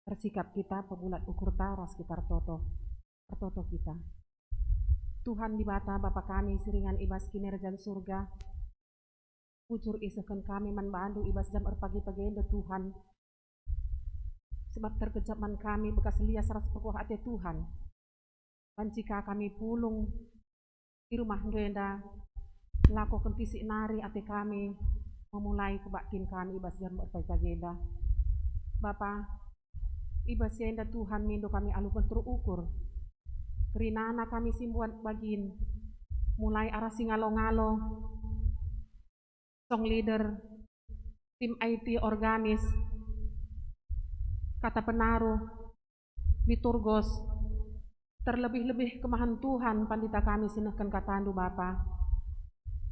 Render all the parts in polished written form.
Bersikap kita pebulat ukur tara sekitar pertoto kita. Tuhan di bata Bapa kami siringan ibas kinerja surga. Pucur isakan kami manbandu ibas jam pagi-pagi Tuhan. Sebab terkejap man kami bekas lias ras pekuah ate Tuhan. Pancika kami pulung di rumah Ndenda lako kentisi nari ate kami memulai kebaktin kami ibas jam pagi-pagi. Bapa ibas yenda Tuhan mindo kami alupan terukur. Kerinana kami simbuan bagin mulai arah singalo-ngalo song leader tim IT organis kata penaruh liturgos terlebih-lebih kemahan Tuhan pandita kami sinahkan katandu Bapa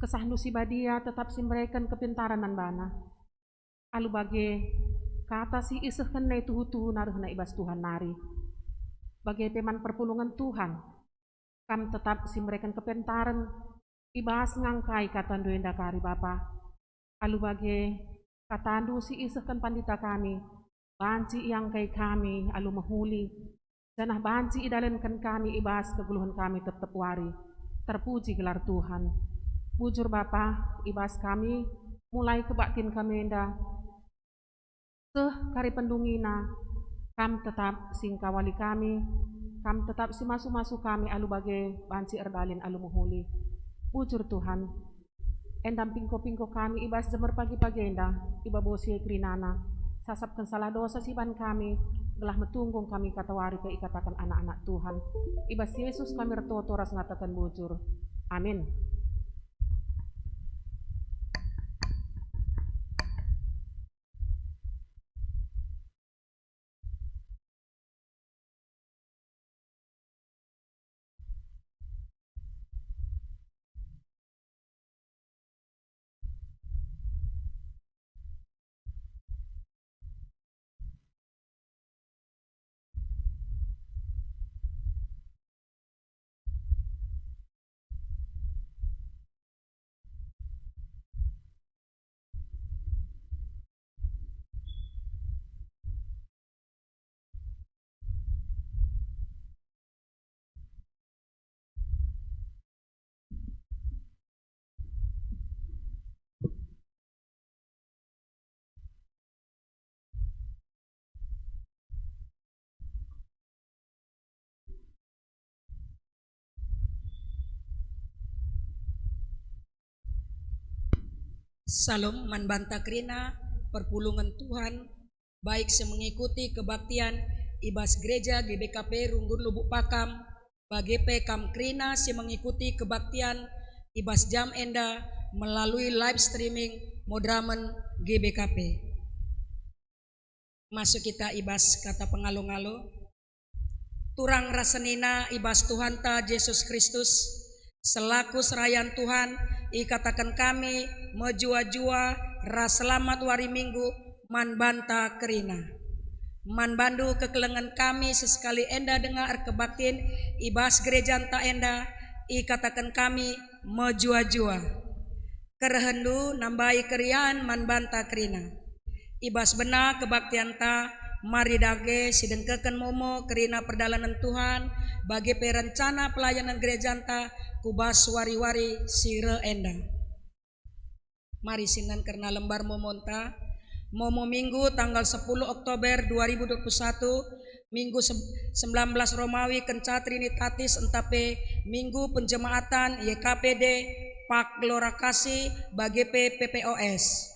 kesahnu si badia tetap simbrekan kepintaran nan bana alu bage kata si isahkan na tuhu naruh na ibas Tuhan nari bagai peman perpulungan Tuhan kam tetap simbrekan kepintaran ibas ngangkai katandu enda kari Bapa alu bage katandu si isahkan pandita kami banci yang kai kami alu mahuli janah banci idalenkan kami ibas keguluhan kami tetap wari terpuji gelar Tuhan bujur Bapa ibas kami mulai kebaktin kami enda kari pendungina kam tetap singkawali kami kam tetap si masu-masu kami alu bage banci erdalin alu mahuli bujur Tuhan endam pingko-pingko kami ibas jamur pagi-pagi enda iba bosi krinana sasapkan salah dosa siban kami telah metunggung kami katawari ke ikatakan anak-anak Tuhan ibas Yesus kami retoto ras ngatakan bujur amin. Salam manbanta krina perpulungan Tuhan baik semengikuti kebaktian ibas gereja GBKP Runggur Lubuk Pakam bagepe kam krina semengikuti kebaktian ibas jam enda melalui live streaming modramen GBKP. Masuk kita ibas kata pengalo-ngalo turang rasenina ibas Tuhan ta Yesus Kristus selaku serayan Tuhan ikatakan kami mejua-jua ras selamat wari minggu manbanta kerina manbandu kekelengan kami sesekali enda dengar kebaktin ibas gereja enta enda ikatakan kami mejua-jua kerehendu nambai kerian manbanta kerina ibas bena kebaktian ta mari dage sidengkeken momo kerina perdalanan Tuhan bagi perencana pelayanan gereja enta kubas wari-wari sire enda. Mari sinan karena lembar momonta momo minggu tanggal 10 Oktober 2021 minggu 19 Romawi Kenca Trinitatis entape minggu penjemaatan YKPD Pak Gelora Kasih bagi PPOS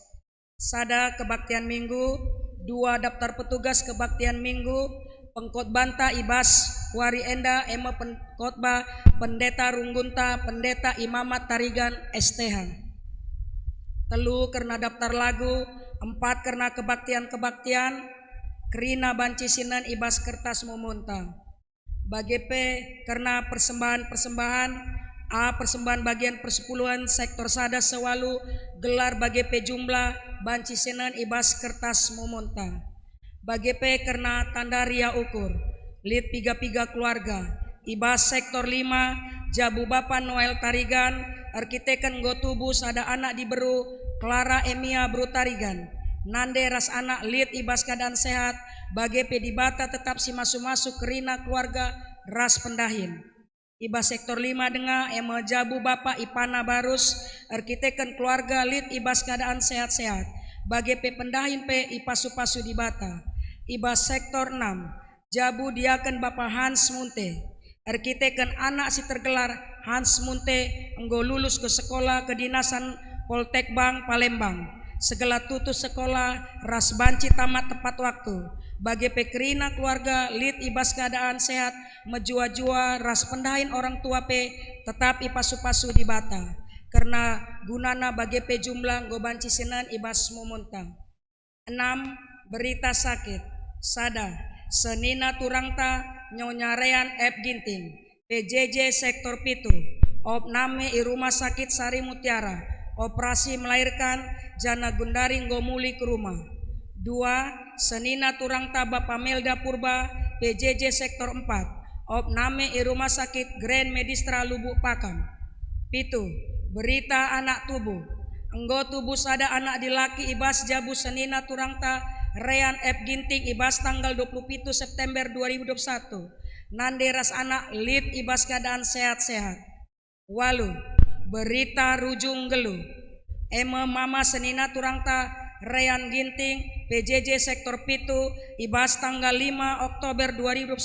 sada kebaktian minggu 2 daftar petugas kebaktian minggu pengkhotbanta ibas wari enda ema pengkhotbah pendeta Runggunta pendeta Imamat Tarigan STH telu karena daftar lagu 4 karena kebaktian kerina banci sinan ibas kertas momonta bagi P karena persembahan A persembahan bagian persepuluhan sektor sada sewalu gelar bagi P jumlah banci sinan ibas kertas momonta bagi P karena tanda ria ukur lid piga-piga keluarga ibas sektor 5 Jabu Bapak Noel Tarigan arkiteken Gotubus ada anak diberu Clara Emia Bru Tarigan Nande ras anak lid ibas keadaan sehat bagi pedibata tetap si masuk-masuk kerina keluarga ras pendahin. Iba sektor 5 dengar ema jabu Bapak Ipana Barus arkiteken keluarga lid ibas keadaan sehat-sehat bagi pe pendahin pe ipasu-pasu di bata. Iba sektor 6 jabu diaken Bapak Hans Munte arkiteken anak si tergelar Hans Munte enggo lulus ke sekolah kedinasan Poltek Bank Palembang. Segala tutus sekolah ras banci tamat tepat waktu. Bagi pekerina keluarga lid ibas keadaan sehat menjua-jua ras pendahin orang tua pe tetap ipasu-pasu di bata. Karena gunana bagi pe jumlah gobanci senan ibas momonta. 6. Berita sakit sada senina turangta nyonyarean F Ginting PJJ sektor pitu op name i rumah sakit Sari Mutiara operasi melahirkan jana Gundari ngomuli ke rumah. 2. Senina turangta Bapak Melda Purba PJJ sektor 4 op name i rumah sakit Grand Medistra Lubuk Pakam. 7. Berita anak tubuh enggo tubuh sada anak dilaki ibas jabu senina turangta Rean F Ginting ibas tanggal 27 September 2021 nande ras anak lid ibas keadaan sehat-sehat. 8. Berita rujung gelu eme mama senina turangta Rean Ginting PJJ sektor pitu ibas tanggal 5 Oktober 2021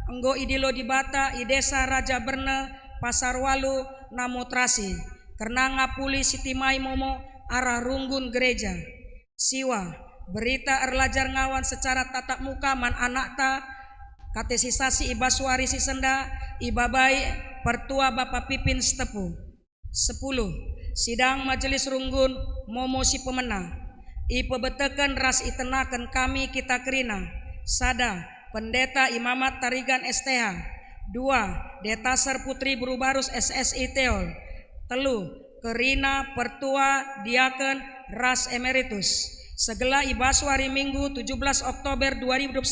enggo idilo di bata i desa Raja Berne Pasar Walu Namotrasi karena ngapuli Sitimai Momo arah Runggun gereja. Siwa berita erlajar ngawan secara tatap muka man anakta katesisasi ibas warisi senda ibabai pertua Bapak Pipin Stepu. 10. Sidang Majelis Runggun Momo si pemenang ipebetekan ras itenakan kami kita kerina sada Pendeta Imamat Tarigan STH. 2. Detasar Putri Berubarus SSI Teol. 3. Kerina Pertua Diaken Ras Emeritus. Segala ibas hari Minggu 17 Oktober 2021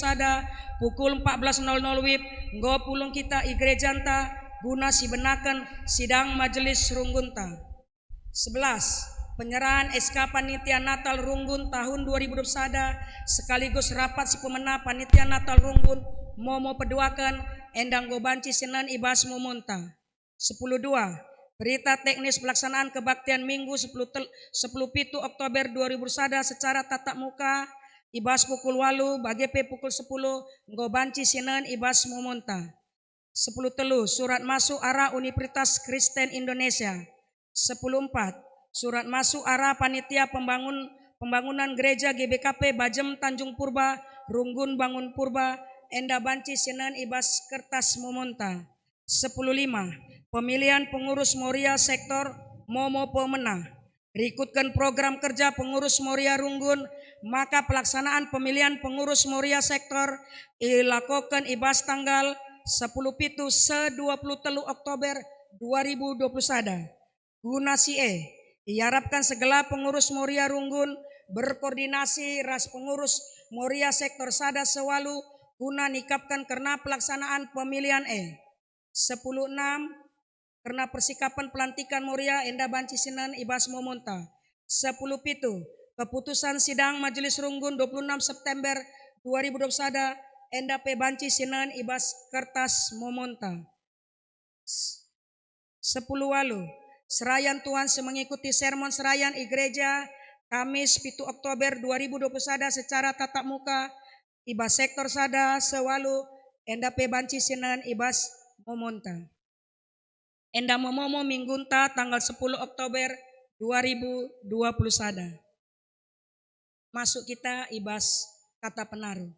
pukul 14.00 WIB nggo pulung kita i gerejanta guna sibenaken sidang majelis Runggunta. 11. Penyerahan SK Panitia Natal Runggun tahun 2021 sekaligus rapat si pemena Panitia Natal Runggun Momo Peduakan endang gobanci Senan ibas Momonta. 10.2. Berita teknis pelaksanaan kebaktian Minggu 10 pitu Oktober 2021 secara tatap muka ibas pukul 8 bagi pukul 10 gobanci Senan ibas Momonta. 10.3. Surat masuk arah Universitas Kristen Indonesia. 10.4. Surat masuk arah Panitia Pembangunan Gereja GBKP Bajem Tanjung Purba Runggun Bangun Purba enda banci Senan ibas kertas Momonta. 10.5. Pemilihan pengurus Moria sektor Momo Pemena. Rikutkan program kerja pengurus Moria Runggun maka pelaksanaan pemilihan pengurus Moria sektor dilakukan ibas tanggal 10 pitu 23 Oktober 2021. Guna sie diharapkan segala pengurus Moria Runggun berkoordinasi ras pengurus Moria sektor sada sewalu guna nikapkan karena pelaksanaan pemilihan 10.6. Karena persikapan pelantikan Moria enda banci Senan ibas Momonta. 10.7. Keputusan sidang Majelis Runggun 26 September 2021 enda pe banci Senan ibas kertas Momonta. 10.8. Serayan Tuhan mengikuti sermon serayan i gereja Kamis 7 Oktober 2021 secara tatap muka ibas sektor sada sewalu enda pe banci Senan ibas Momonta. Enda momomo minggunta tanggal 10 Oktober 2021. Masuk kita ibas kata penaruh.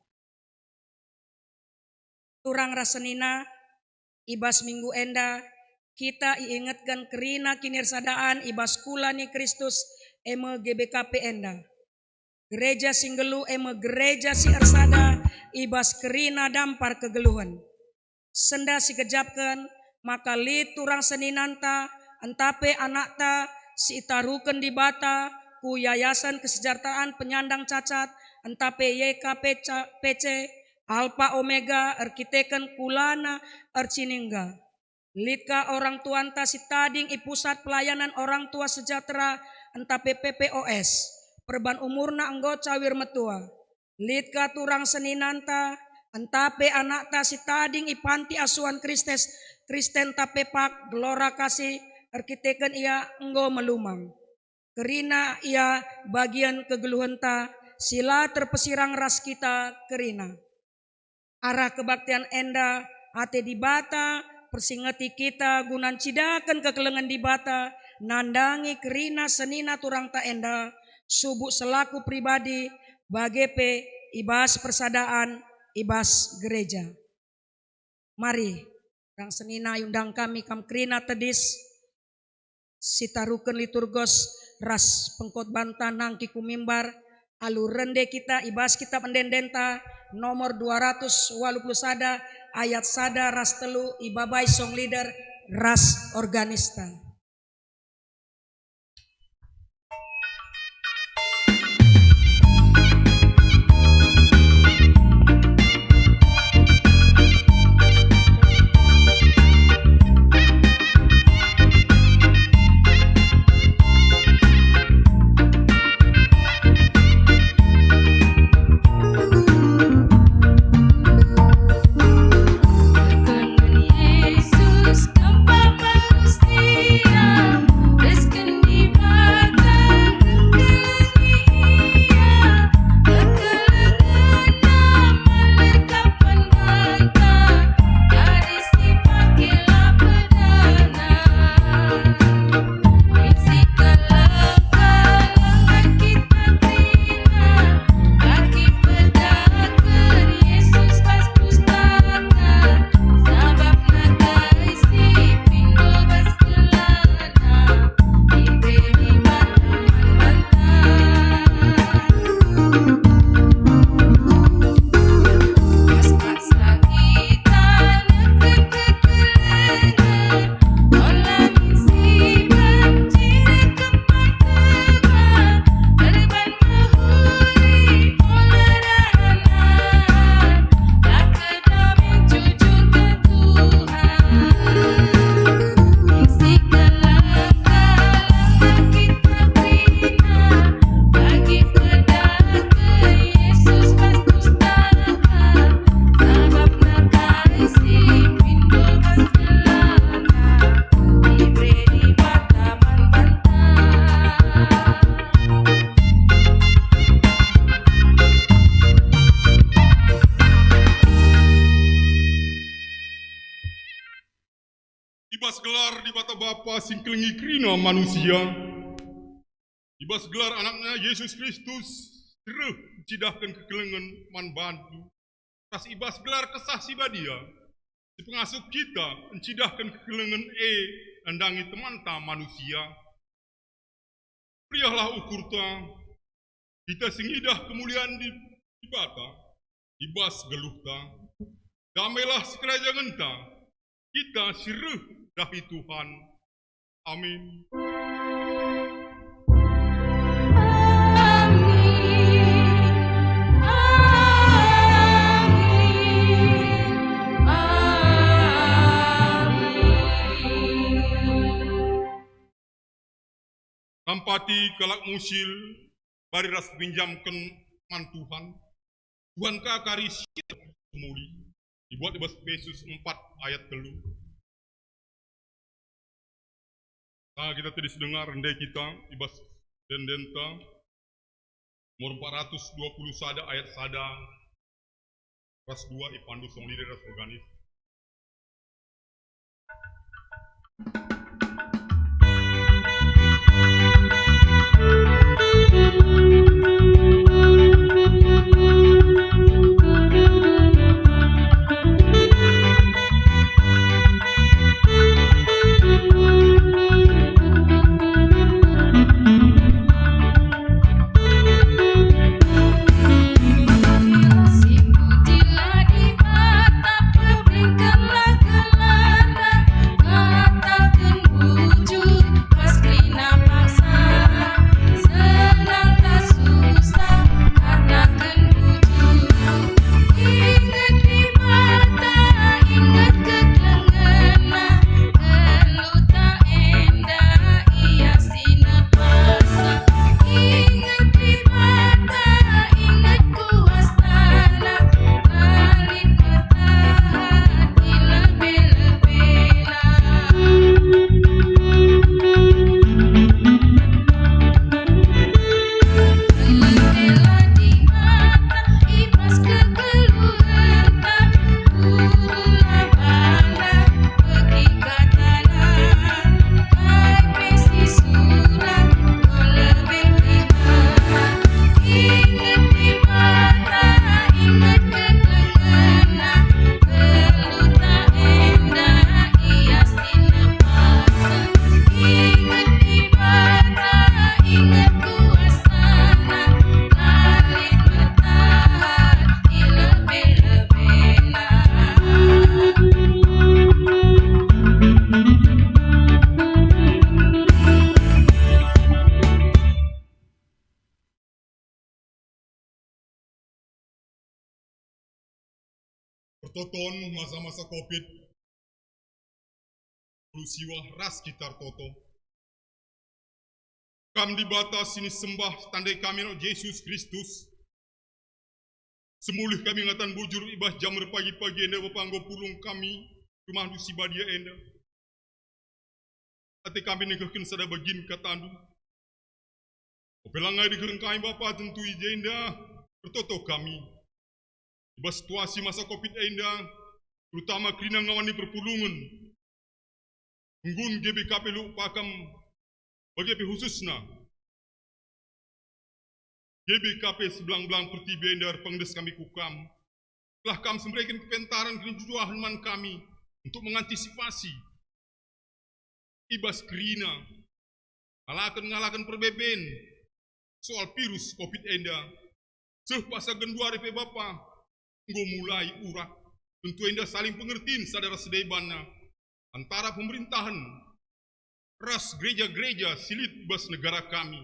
Turang rasenina ibas minggu enda kita iingatkan kerina kinirsadaan ibas kulani Kristus eme GBKP enda. Gereja singgelu eme gereja si ersada ibas kerina dampar kegeluhan. Senda si kejapkan maka li turang seninanta entape anakta si itaruken di bata ku yayasan kesejahteraan penyandang cacat entape YKPC Alpha Omega arkiteken kulana arciningga. Lika orang tuanta si tading i pusat pelayanan orang tua sejahtera entape PPOS perban umurna anggo cawir metua. Litka turang seninanta, antape anakta si tading ipanti asuhan Kristen tape pak gelora kasih arkiteken ia enggo melumang. Kerina ia bagian kegeluhenta sila terpesirang ras kita kerina. Arah kebaktian enda ate di bata persingeti kita gunan cidakan kekelengan di bata nandangi kerina senina turang ta enda subuh selaku pribadi bagepe ibas persadaan ibas gereja. Mari rang senina undang kami kam kerina tedis sitaruken liturgos ras pengkot bantan nang kiku mimbar alu rende kita ibas kita pendendenta nomor 281 ayat sada ras telu ibabai song leader ras organista. Ibas gelar di bata Bapa sing kelengi krina manusia. Ibas gelar anaknya Yesus Kristus terus cidahkan kekelengan man bantu. Tas ibas gelar kesah si badia. Si pengasuh kita mencidahkan kekelengan andangi teman ta manusia. Prialah ukur ta kita singidah kemuliaan di bata. Ibas geluh ta. Damailah sekerajangan ta. Kita siruh dahi Tuhan. Amin. Kampati kalak musil bari ras pinjamkan man Tuhan. Tuhan kakari siap kemuli. Dibuat ibas Yesus 4 ayat 3. Nah, kita tadi dengar rendai kita ibas dendenta nomor 420 sada ayat sada ras 2 ipandu song lider ras organis. Kata Pertoton masa-masa COVID, Lusiwa ras kitar toto. Kam di batas sini sembah tandai kami no Yesus Kristus. Semulih kami ngatan bujur ibah jamur pagi-pagi enda bapanggo pulung kami rumah dusi badia enda. Ate kami negahkan sada bagin katandu. Opelangai dikereng kami bapa tentu ijenda pertoto kami. Ibah situasi masa COVID enda, terutama kerina ngawani perpulungan. Nggun GBKP lu pakam BGP khususna. GBKP sebelang-belang pertibi endar pengdes kami kukam. Telah kami memberikan kepentaran kejujuhan man kami untuk mengantisipasi ibas kerina ngalakan perbeben soal virus COVID enda. Sepasa gendua repe bapa nggo mulai urat. Tentu enda saling pengertiin sadara sedebanna antara pemerintahan ras gereja-gereja silit bas negara kami.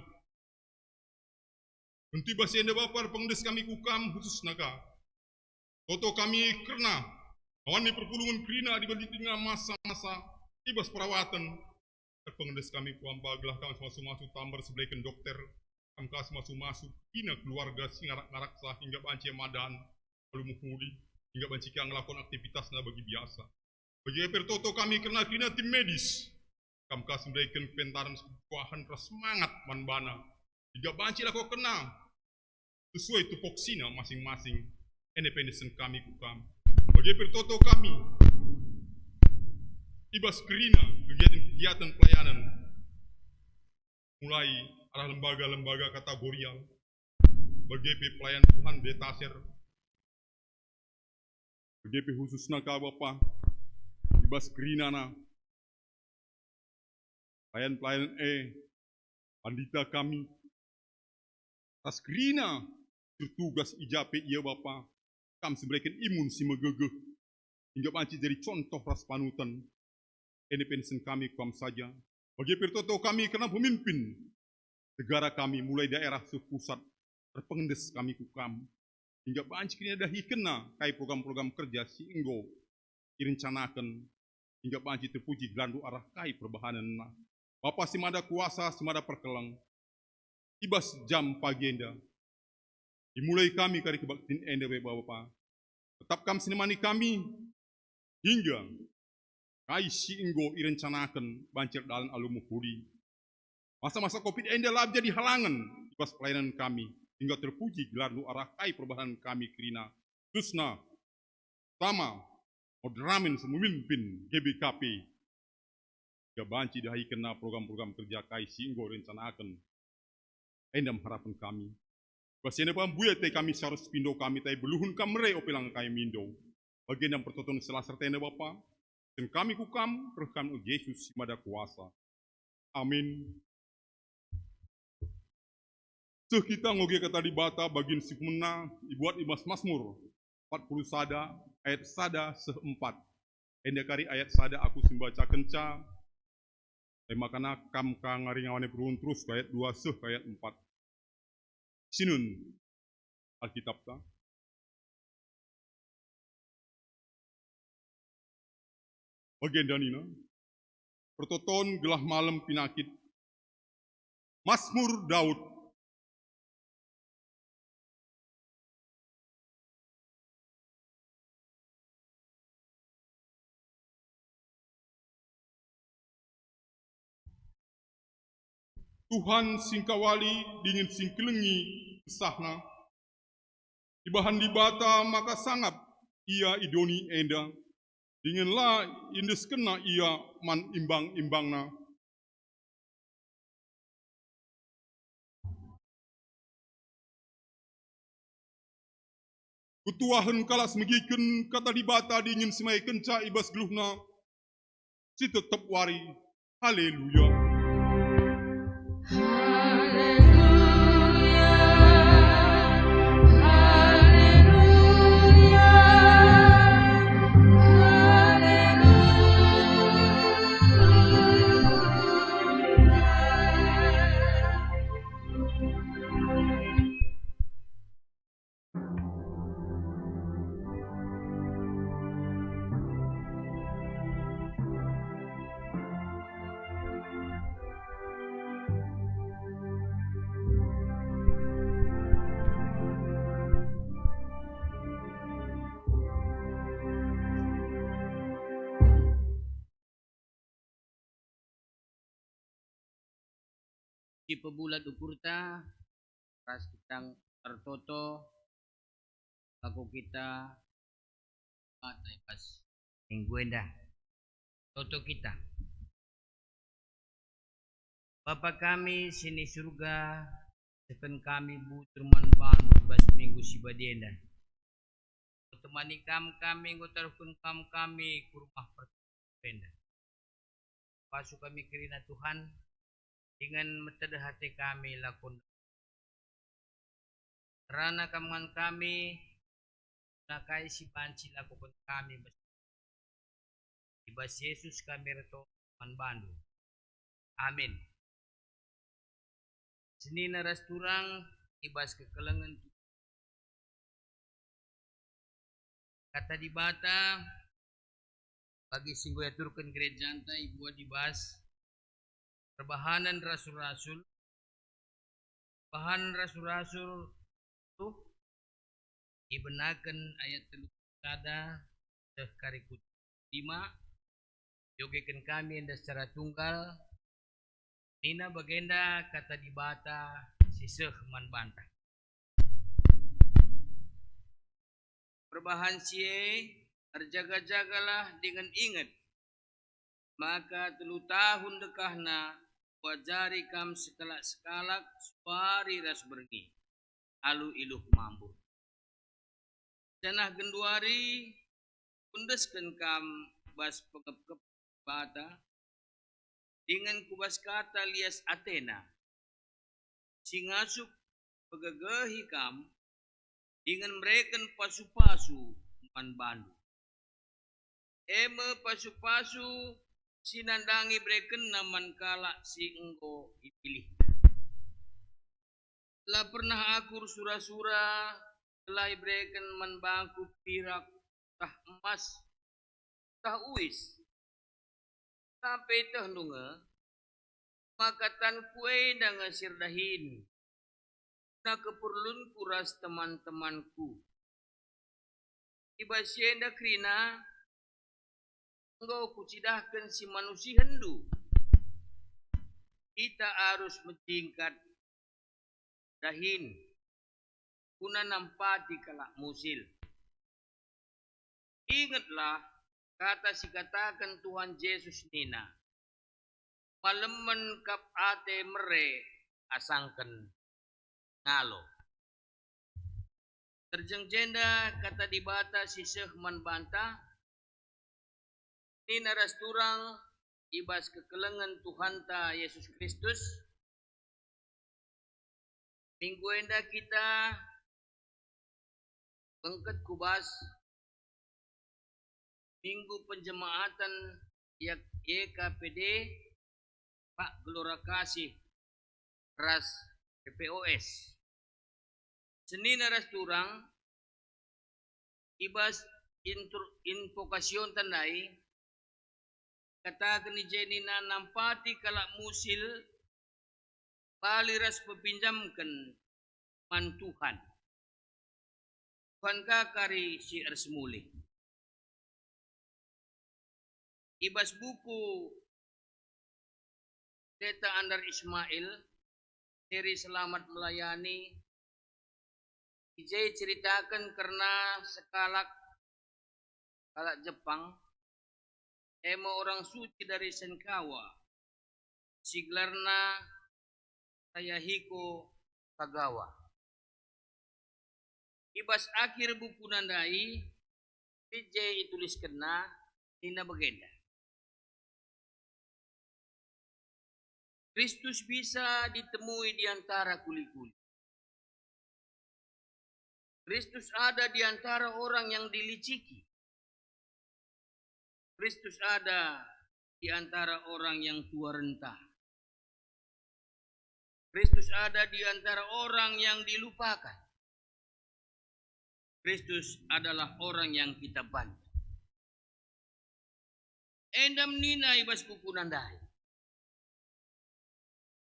Tentu bas enda bapa pengdes kami kukam khusus naga. Toto kami kerna awani perpulungan kerina di tengah masa-masa ibas perawatan. Pengdes kami kuambaglah kami masuk-masuk tambar sebelaikan dokter. Kami kasih masuk-masuk ina keluarga singarak-ngarak sah hingga banci madan lalu muhudi hingga banci yang ngelakukan aktivitas na bagi biasa. Bagi pertoto kami kerana kerina tim medis. Kami kasih memberikan pentaran kuahan semangat manbana. Hingga banci lah kau kena sesuai tupoksina masing-masing independen kami kukam. Bagi pertoto kami ibas kerina kegiatan pelayanan mulai arah lembaga-lembaga kategorial BGP pelayan Tuhan Betaser BGP khususna ka Bapa ibas kerina na pelayan-pelayan pandita kami tas kerina bertugas ijape iya Bapa kami memberikan imun si megegeh hingga panci jadi contoh ras panutan independen kami kuam saja. Bagi pertoto kami kena pemimpin negara kami mulai daerah sepusat terpengendes kami kukam hingga banci kini dahi kena kai program-program kerja si enggo direncanakan hingga banci terpuji gelandu arah kai perbahanan na. Bapa simada kuasa simada perkelang ibas jam pagi enda dimulai kami kari kebaktin enda Bapak. Tetap kami sinemani kami hingga kai si enggo irencanakan bancir dalan alumuhudi. Masa-masa COVID enda lab jadi halangan ibas pelayanan kami hingga terpuji gelar nu arah kai perbahanan kami kerina. Susna sama moderamen memimpin GBKP. Hingga banci dahi kena program-program kerja kai si enggo rencanakan. Enda harapan kami. Basene pambuya te kami sarus pindo kami tai beluhun kamre opelang kai mindo. Bagian yang pertoton selasar tenda Bapa. Dan kami kukam rekam Yesus mada kuasa. Amin. Kita ngoge kata di bata bagin sikmena dibuat ibas Mazmur 40 sada ayat sada seempat. Endakari ayat sada aku simbaca kenca. Makana kam ka ngaringawane perun terus ayat 2 seh ayat 4. Sinun Alkitab ta. Bagian danina, pertoton gelah malam pinakit, Mazmur Daud. Tuhan singkawali dingin singkelengi sahna, ibahan di bata maka sangap ia idoni enda. Dinginlah indes kena ia man imbang-imbangna. Kutuahan kalas megiken kata di bata dingin semai kenca ibas geluhna. Si tetap wari. Haleluya. si pebulat ukurta ras kitang tertoto aku kita patay pas mingguenda toto kita. Bapa kami sini surga, sekan kami butur manbangun bas minggu si badienda. Temani kami ngutarukun kami ke rumah pertenda. Pasu kami kirina Tuhan dengan metadah hati kami lakon. Karena kaman kami nakai si panci lakukan kami ibas Yesus kami reto manbandu. Amin. Seni naras turang ibas kekelengan kata di bata bagi singgo yaturkan gereja anta ibu dibahas perbahanan rasul-rasul bahan rasul-rasul tuh dibenakan ayat teluk kada sekarikut 5 yogekan kami anda secara tunggal nina bagenda kata di bata siseh manbantah perbahan sie terjaga-jagalah dengan ingat maka 3 tahun dekahna wajari kam sekalak-sekalak suari ras bergi alu iluh mambu janah genduari undeskan kam bas pengep-kep bata dengan kubas kata lias Athena singasuk pegegehi kam dengan mereka pasu-pasu manbandu eme pasu-pasu sinandangi mereka naman kala si engko dipilih lah pernah akur sura-sura telah mereka manbangku pirak tah emas tah uis sampai tah nunga maka tan kue dengan sirdahin na keperluan kuras teman-temanku ibasienda krina engkau kucidahkan si manusia hendu kita harus mentingkat dahin kuna nampati kalak musil ingatlah kata si katakan Tuhan Yesus nina malemen kap ate mere asangken ngalo terjeng jenda kata di bata siseh manbanta nina ras turang ibas kekelengan Tuhan ta Yesus Kristus minggu enda kita bengket kubas minggu penjemaatan YKPD Pak Gelora Kasih ras PPOS Senin ras turang ibas invokasyon tandai kata keni jenina nampati kalak musil baliras pepinjamkan man Tuhan Tuhan kakari si Ersmuli ibas buku Deta Andar Ismail seri Selamat Melayani Ijai ceritakan karena sekalak Jepang emo orang suci dari Senkawa siglarna Sayahiko Kagawa ibas akhir buku nandai Ijai tulis kena Nina Bagenda Kristus bisa ditemui di antara kuli-kuli. Kristus ada di antara orang yang diliciki. Kristus ada di antara orang yang tua renta. Kristus ada di antara orang yang dilupakan. Kristus adalah orang yang kita bantu. Endam nina ibas kukunandai.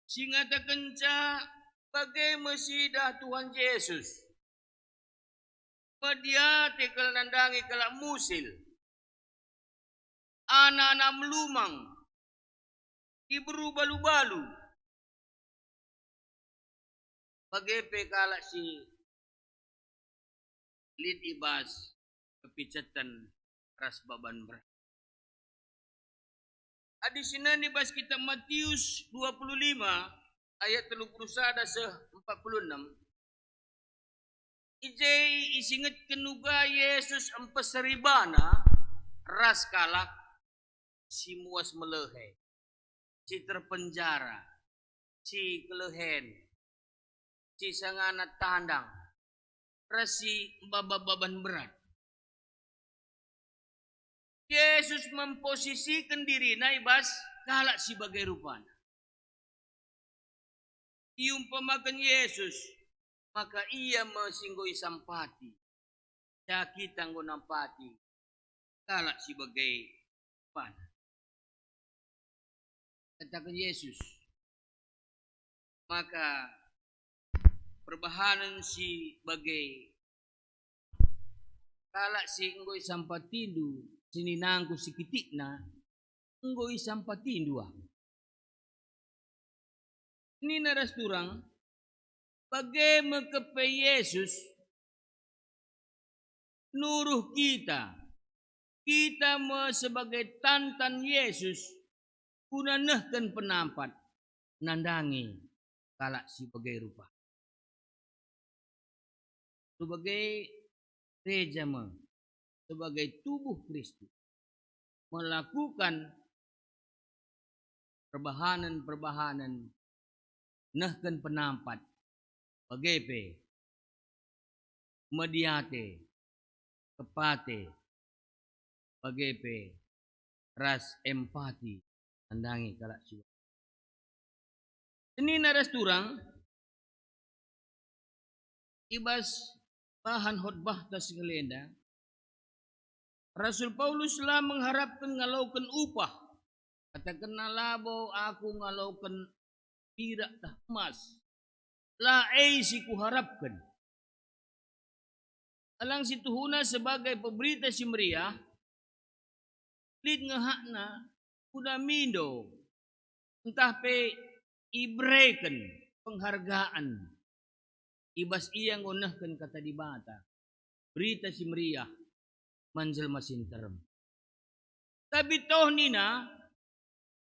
Singata kenca bagai mesidah Tuhan Yesus. Dia tekel nandangi kalak musil. Anak-anak melumang. Diburu balu-balu. Bagepe kalak si lid ibas kepicatan ras baban berat. Adi sinan ibas kita Matius 25 ayat 31 se 46. Ijay isinget kenuga Yesus empesaribana ras kalak si muas melehe, si terpenjara, si kelehen, si sanganat tandang, ras si baban berat. Yesus memposisikan diri naibas kalak sebagai rupana. Iumpamakan Yesus, maka ia mesinggoi sampati. Kita nampati kalak sebagai rupana. Katakan Yesus, maka perbahanan si bagai kalak si enggoi sampatindu sininangku si kitikna enggoi sampatindu. Ini naras turang bagai mekepe Yesus nuruh kita sebagai tantan Yesus kunanehkan penampat nandangi kalak sebagai rupa. Sebagai gereja sebagai tubuh Kristus melakukan perbahanan nehken penampat bagepe mediate kepate bagepe ras empati nandangi kalak siwa. Ini naras turang ibas bahan khotbah tas ngelenda. Rasul Paulus lah mengharapkan ngalaukan upah. Katakan labo aku ngalaukan pirak tah emas. La si kuharapkan. Alang si tuhuna sebagai pemberita si meriah. Lid ngehakna kuda mindo. Entah pe ibreken penghargaan. Ibas ia ngonehkan kata di bata. Berita si meriah. Manjel masin terem. Tapi toh nina.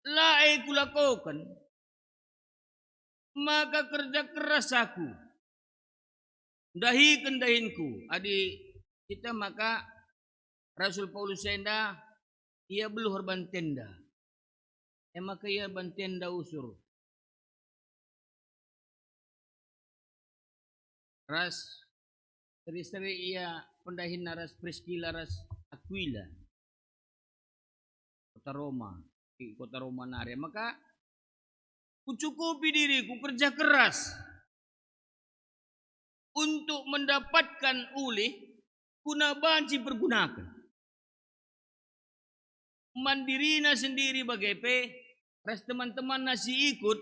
Lae kulakokan. Maka kerja keras aku. Dahinku. Adi kita maka Rasul Paulus senda. Ia beluhur bantenda. Maka ia bantenda usur. Ras. Seri-seri ia pendahin ras Priscilla ras Aquila. Kota Roma nare. Maka kucukupi diriku kerja keras untuk mendapatkan ulih guna banci pergunakan. Mandirina sendiri bagepe ras teman-teman nasi ikut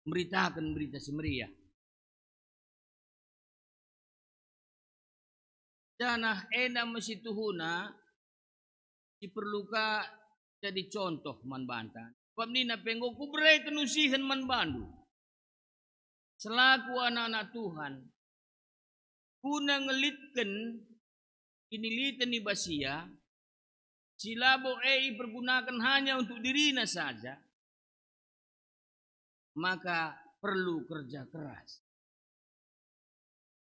memberitakan berita si meriah. Janah ena masituhuna diperluka jadi contoh man bantan. Sebab nina penggo kuberai kenusihan man bandu. Selaku anak-anak Tuhan. Kuna ngelitkan inilitan ni basia. Silabo pergunakan hanya untuk dirina saja. Maka perlu kerja keras.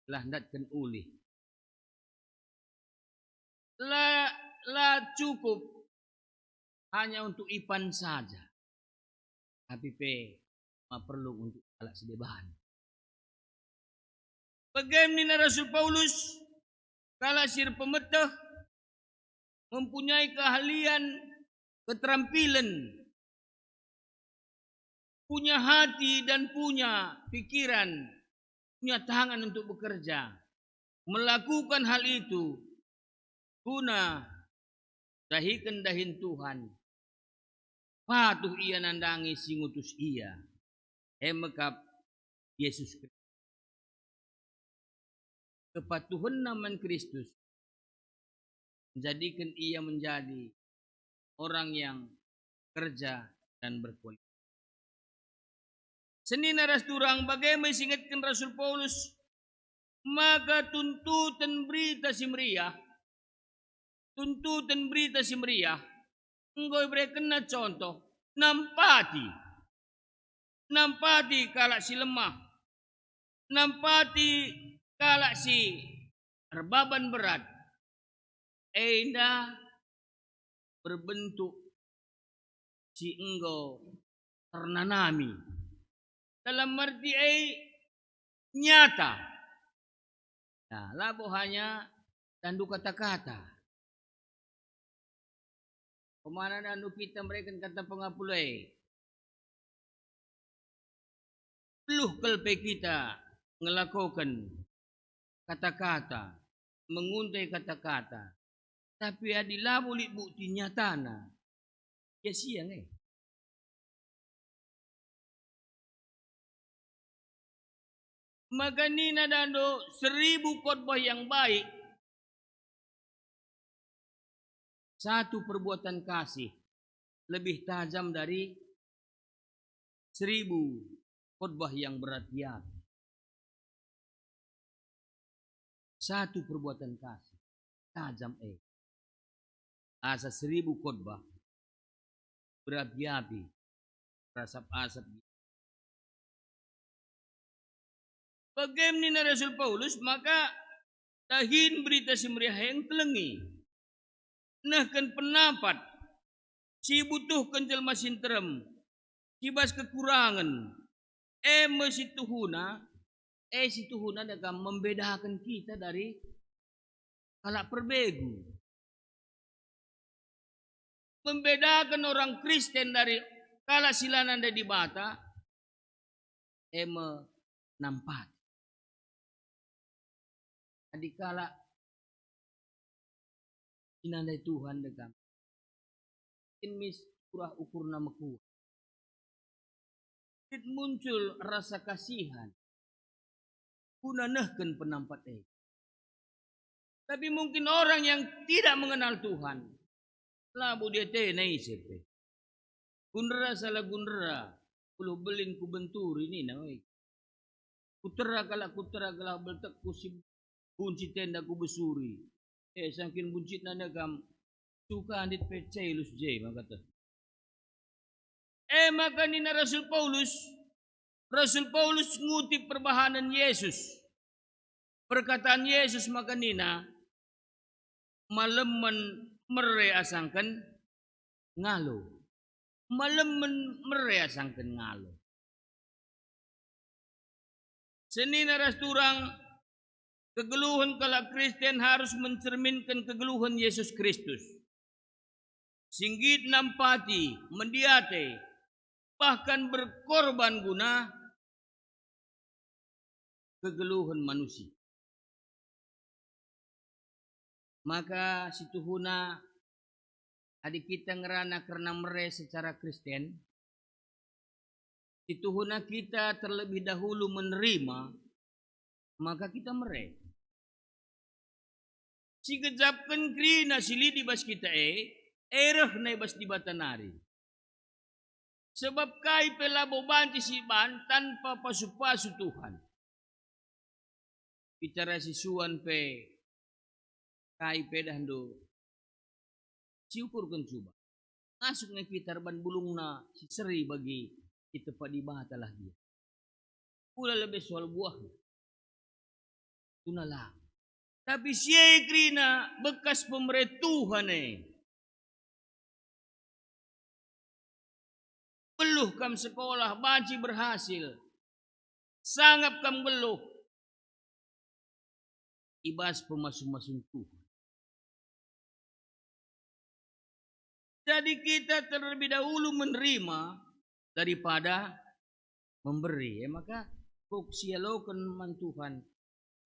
Landatkan ulih. La cukup hanya untuk ipan saja. Tapi perlu untuk alat sedebahan. Bagaimana Rasul Paulus kalau sir pemetah mempunyai keahlian, keterampilan, punya hati dan punya pikiran, punya tangan untuk bekerja, melakukan hal itu guna dahikan dahin Tuhan. Patuh ia nandangi singutus ia. Mekap Yesus Kristus. Kepatuhan naman Kristus menjadikan ia menjadi orang yang kerja dan berkualitas. Senina ras turang bagaimana singatkan Rasul Paulus, maka tuntutan berita si meriah, engkau berikan contoh, nampati kalak si lemah, nampati kalak si erbaban berat, enda berbentuk si engkau ternanami dalam arti nyata. Nah, labo hanya dandu kata-kata. Kemana dandu kita mereka kata pengapulai. Peluh kelpe kita ngelakukan kata-kata, menguntai kata-kata. Tapi adi labo li bukti nyatana. Ya siang Maka nina dando 1000 khotbah yang baik, satu perbuatan kasih lebih tajam dari 1000 khotbah yang berat hati. Satu perbuatan kasih tajam asa 1000 khotbah berat hati, rasap-asap. Bagaimana Rasul Paulus, maka tahin berita si meriah yang telengi. Nahkan pendapat si butuhkan jelma sinterem, si bas kekurangan, si tuhuna dagang membedakan kita dari kalak perbegu. Membedakan orang Kristen dari kalak silanan dari bata, nampak. Adikala inandai Tuhan dagang inmis kurah ukur namaku. Muncul rasa kasihan. Kunanahkan penampat Tapi mungkin orang yang tidak mengenal Tuhan, labu dia tenai sepe. Gundera salah gundera, puluh belin ku bentur ini nawai. Kutera kala beltak kusib bunci tenda ku besuri. Sangkin buncit nanda kam suka andit pecai lus jay makata. Maka nina Rasul Paulus ngutip perbahanan Yesus. Perkataan Yesus maka nina malemen mereasangkan ngalo. Malemen mereasangkan ngalo. Senina ras turang kegeluhan kalak Kristen harus mencerminkan kegeluhan Yesus Kristus. Singgit nampati, mendiate, bahkan berkorban guna kegeluhan manusia. Maka situhuna adik kita ngerana karena mere secara Kristen, situhuna kita terlebih dahulu menerima, maka kita mere. Si gejapkan krina sili di bas kita ereh na bas di batanari. Sebab kai pelabo banci si ban tanpa pasu-pasu Tuhan. Bicara si suan pe kai pedahndo si ukur kan coba. Masuk na kita ban bulung na si seri bagi kita padibata lah dia. Pula lebih soal buah. Tunalah. Tapi siya krina bekas pemerintah Beluh kam sekolah, baci berhasil. Sangap kam beluh. Ibas pemasung-masung Tuhan. Jadi kita terlebih dahulu menerima daripada memberi. Maka kok sialokan man Tuhan,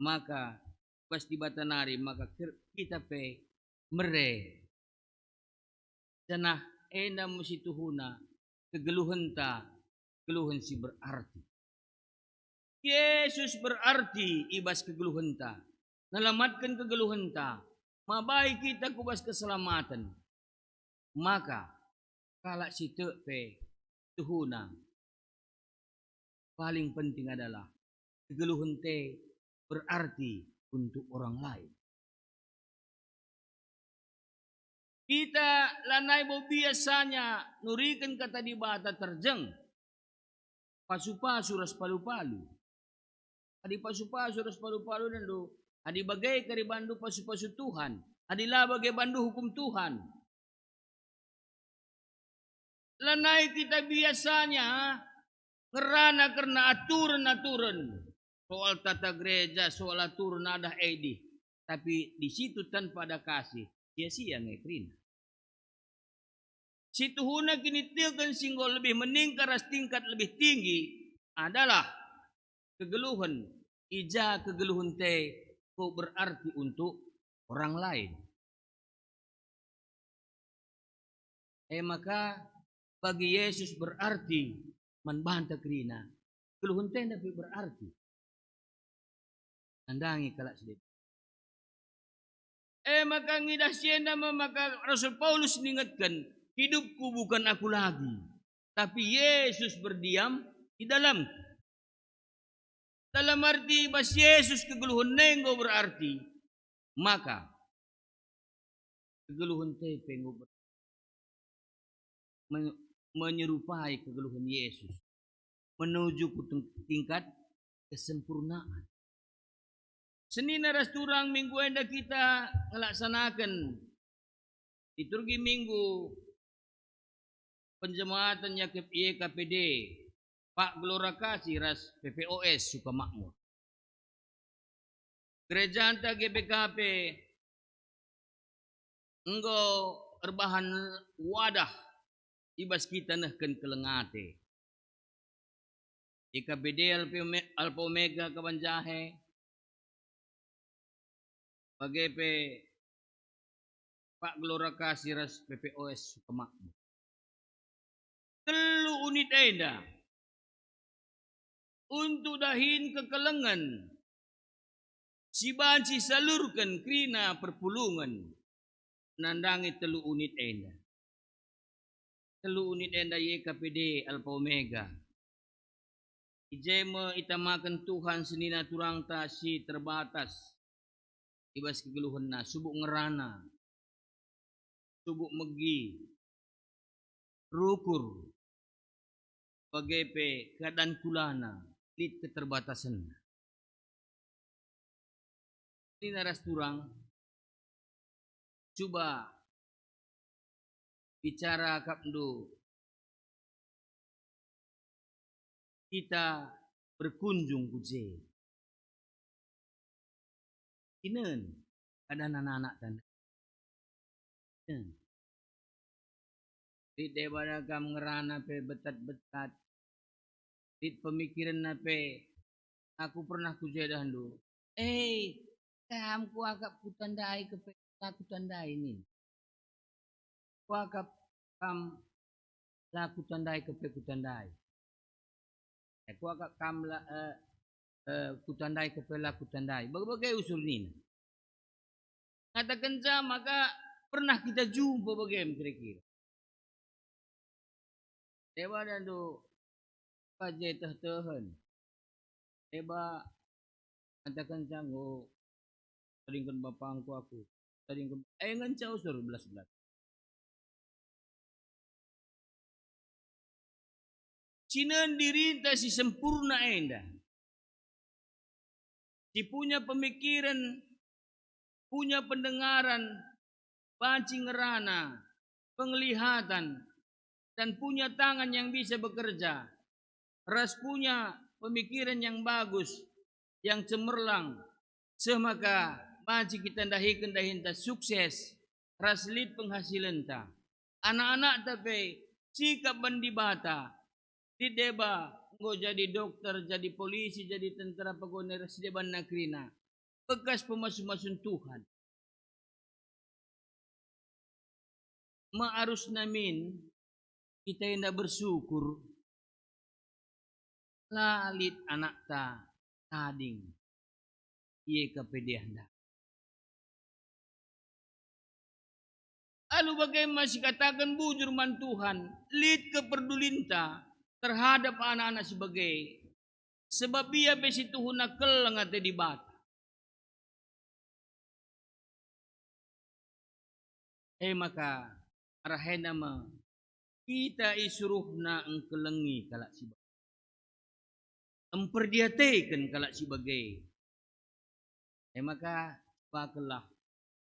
maka pas di batanari, maka kita pe mere. Janah ena musi tuhuna kegeluhan si berarti. Yesus berarti ibas kegeluhan ta. Nalamatkan kegeluhan ta. Mabai kita kubas keselamatan. Maka kalak si pe tuhuna paling penting adalah kegeluhan te berarti untuk orang lain. Kita lanai bo biasanya nurikan kata di bata terjeng. Pasu-pasu ras palu-palu. Adi pasu-pasu ras palu-palu dan do. Adi bagai kari bandu pasu-pasu Tuhan. Adi lah bagai bandu hukum Tuhan. Lanai kita biasanya ngerana karena aturan-aturan. Soal tata gereja, soal aturan ada edi. Tapi di situ tanpa ada kasih. Sia-sia ngekrina. Situ huna kini tilkan singgol lebih meningkat ras tingkat lebih tinggi adalah kegeluhan. Ija kegeluhan te kok berarti untuk orang lain. Maka bagi Yesus berarti membantah krina. Keluhan te tapi berarti. Nandangi kalak sedih. Maka ngidah sienda maka Rasul Paulus mengingatkan, hidupku bukan aku lagi, tapi Yesus berdiam di dalam. Dalam arti bas Yesus kegeluhan nenggo berarti, maka kegeluhan te penggo menyerupai kegeluhan Yesus, menuju ke tingkat kesempurnaan. Senin ras turang minggu enda kita melaksanakan liturgi minggu penjemaatan YKPD Pak Gelora Kasih ras PPOS Sukamakmur. Gereja anta GBKP enggo erbahan wadah ibas kita nehken kelengate. YKPD Alfa Omega Kabanjahe BGP Pak Gelora Kasih ras PPOS Sukamakmur. Telu unit enda untuk dahin kekelengan si banci salurkan krina perpulungan nandangi telu unit enda. Telu unit enda YKPD Alfa Omega. Ijema itamakan Tuhan senina turang ta si terbatas. Ibas kegeluhan na subuk ngerana, subuk megi, rukur, bagepe keadaan kulana, lid keterbatasan. Ini naras turang, coba bicara kapndo, kita berkunjung kuje. Inen ada anak-anak tanda. Di daripada kam ngerana pe betat-betat. Di pemikiran nape aku pernah kujedah dulu. Kam ku agak kutandai ke aku tandai ini. Ku agak kam laku tandai ke kutandai. Ku agak kam kutandai kepala kutandai. Berbagai usul ini. Katakan saja maka pernah kita jumpa bagaimana kira-kira. Dewa dan do kaje teh-tehen. Dewa katakan saja go taringkan bapangku aku. Taringkan ngan cau sur belas-belas. Cinan diri ta si sempurna enda. Si punya pemikiran, punya pendengaran, panci ngerana, penglihatan, dan punya tangan yang bisa bekerja. Ras punya pemikiran yang bagus, yang cemerlang. Semaka panci kita dahikan dahinta sukses, ras lid penghasilan ta. Anak-anak tapi sikap bandibata, di deba ngo jadi dokter, jadi polisi, jadi tentara pegawai resdeban nakrina. Bekas pemasu-masun Tuhan. Ma'arus namin, kita yang bersyukur. Lalit anak ta, tading. Iya kapedianda. Lalu bagaimana masih katakan bujur man Tuhan, lid keperdulinta terhadap anak-anak sebagai Sebab ia besitu hunakel ngate di bata. Maka arahena ma kita isuruh na engkelengi kalak si bagai. Emperdiatekan kalak si bagai. Maka bakelah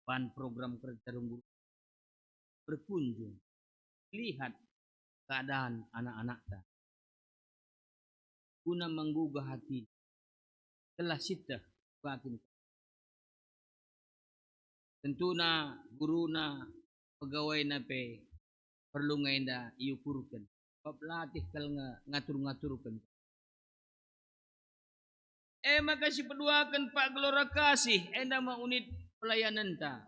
pan program kerja runggu berkunjung lihat keadaan anak-anak ta. Guna menggugah hati telah sitah bakin. Tentuna guruna pegawai nape perlu ngainda iukurkan. Pelatih kal ngatur-ngaturkan. Maka si peduakan Pak Gelora kasih enda ma unit pelayanan ta.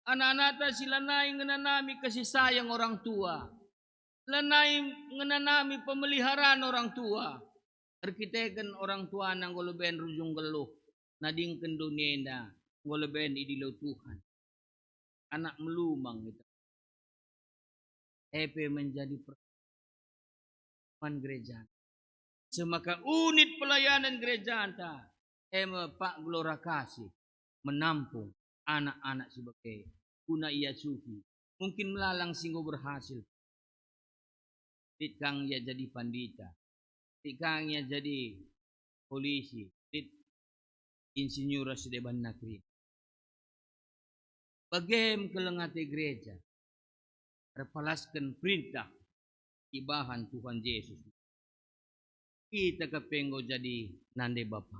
Anak-anak ta sila naing ngenanami kasih sayang orang tua. Lanai ngenanami pemeliharaan orang tua. Arkiteken orang tua nang goleben rujung geluh. Nadingken dunia enda. Goleben idilau Tuhan. Anak melumang gitu. Menjadi perempuan gereja. Semaka unit pelayanan gereja anta. Pak Gelora kasih menampung anak-anak sebagai guna ia sufi. Mungkin melalang singgo berhasil. Kang ia jadi pandita. Kang ia jadi polisi. Insinyur sedeban negeri. Bagaim kelengate gereja. Terpalaskan perintah ibahan Tuhan Yesus. Kita kepenggo jadi nande bapa.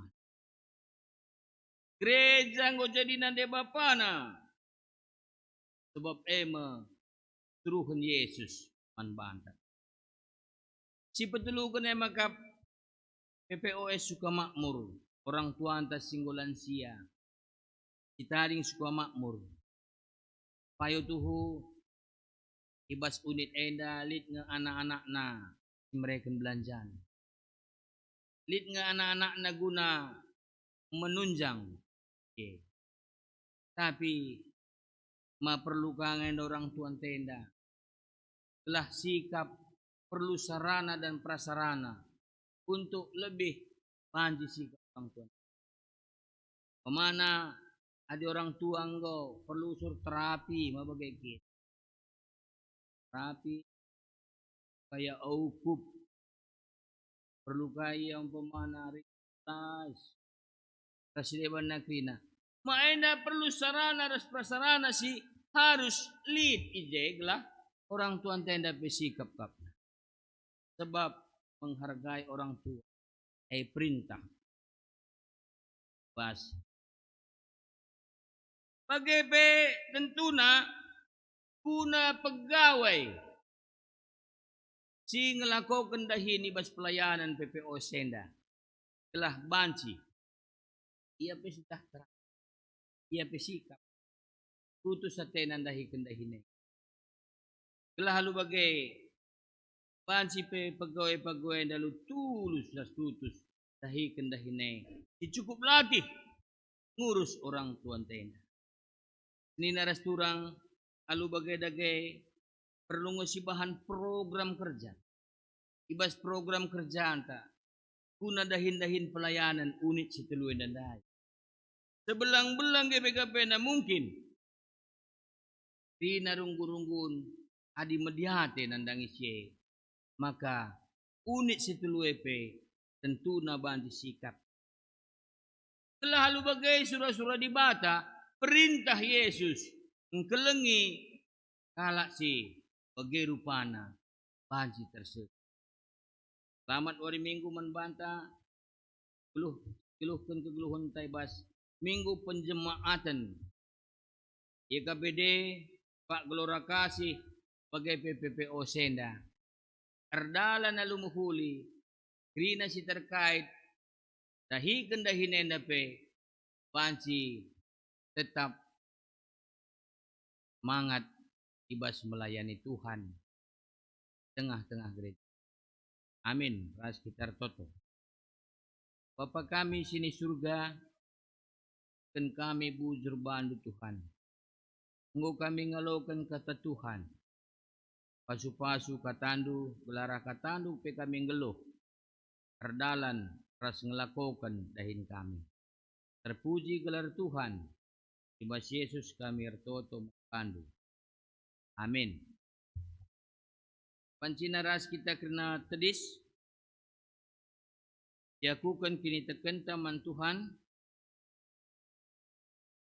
Gereja ngo jadi nande bapana. Sebab Tuhan Yesus manbantah. Si petulukan maka PPOS suka makmur. Orang tua antas singgolansia. Citaring suka makmur. Payo tuhu ibas unit enda lit nga anak-anak na mereka belanjan. Lit nga anak-anak na guna menunjang. Okay. Tapi maperlukan orang tuan tenda. Telah sikap perlu sarana dan prasarana untuk lebih panji sikap orang tua. Kemana ada orang tua engkau perlu sur terapi mabagai kita. Terapi kayak aukup perlu kaya umpamana ritas rasideban nakrina. Maena perlu sarana ras prasarana si harus lead ijeglah orang tua tenda besikap kapna. Sebab menghargai orang tua perintah. Bas. Pagebe tentuna guna pegawai si ngelakukan dahini bas pelayanan PPO Senda telah banci ia pesitah ia pesikap putus sa tenan dahi kendahine telah halu bagai banci pegawai dalu tulus las tutus dahi kendahine dicukup latih ngurus orang tuan tenda. Ini naras turang alu bagai-dagai perlu ngesibahan program kerja. Ibas program kerja anta. Guna dahin-dahin pelayanan unit situluin dan dahi. Sebelang-belang GBKP na mungkin. Di narunggun-runggun adi mediate nandang isye. Maka unit situluepe tentu na banti sikap. Telah halu bagai surah-surah di bata. Perintah Yesus ngkelengi kalak si bagai rupana banji tersebut. Selamat hari Minggu membantah keluhkan kegeluhan taibas Minggu penjemaatan YKBD Pak Gelora kasih bagai PPPO Senda. Erdala na lumuhuli krina si terkait dahikan dahinenda pe banci tetap semangat ibas melayani Tuhan tengah-tengah gereja. Amin. Ras kita toto. Bapa kami sini surga dan kami bujur bandu Tuhan. Engkau kami ngalokan kata Tuhan. Pasu-pasu katandu, gelara katandu pe kami ngeluh. Erdalan ras ngelakukan dahin kami. Terpuji gelar Tuhan, ibas Yesus kami ertoto pandu. Amin. Pancina ras kita kena tedis, diakukan kini teken taman Tuhan,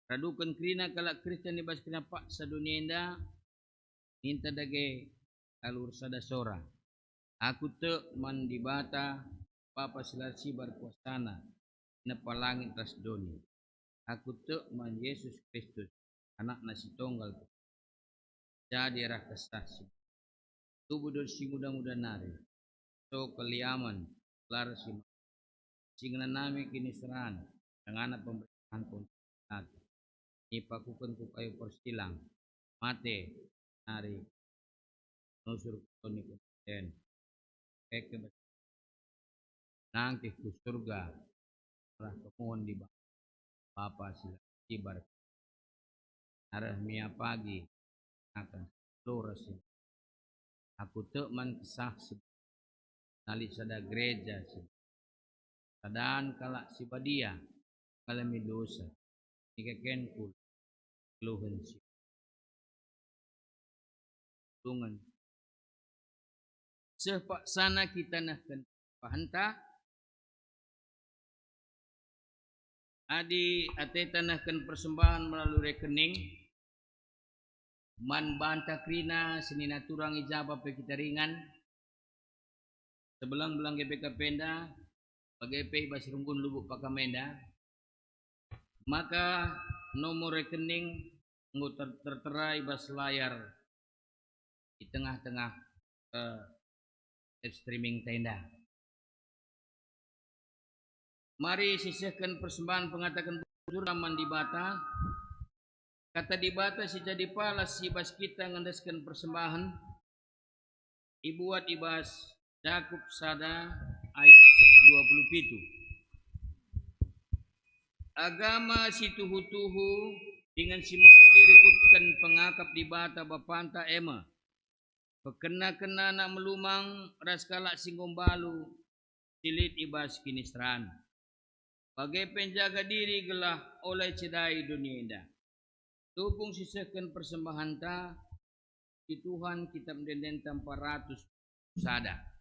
radukan krina kalak Kristen ibas kena pak sadunia indah, minta dage alur sadasora. Aku te man dibata papa silasi berkuasana nepalangit ras doni. Aku te man Yesus Kristus anak nasi tonggal jadi rah kesaksi. Tubuh si muda-muda nari. So keliaman lar si singna nami kini seran dengan pemerintahan pun satu. Ipakukan ku kayu persilang mate nari nusur koni kuten eke nangkih ku surga telah kemohon di Bapa sila ibar arah mia pagi akan lores aku te man kesaksi nali sada gereja sadaan kalak si badia kalami dosa ikeken ku keluhan si tungan sepak sana kita nahkan pahanta adi ate tanahkan persembahan melalui rekening man banta krina senina turang ijabah pe kita ringan sebelang-belang GPK Penda PGP Basirunggun Lubuk Pakamenda, maka nomor rekening tertera ibas layar di tengah-tengah streaming tenda. Mari sisihkan persembahan pengatakan man di bata. Kata di bata si jadi palas ibas kita ngandaskan persembahan. Ibuat ibas Yakub sada ayat 27. Agama si tuhu-tuhu dengan si mehuli rikutkan pengakap di bata bapanta ema. Pekena-kena nak melumang raskalak singombalu silit ibas kinisran. Bagai penjaga diri gelah oleh cedai dunia indah. Tupung sisahkan persembahan ta di Tuhan kita mendenden 400 sada.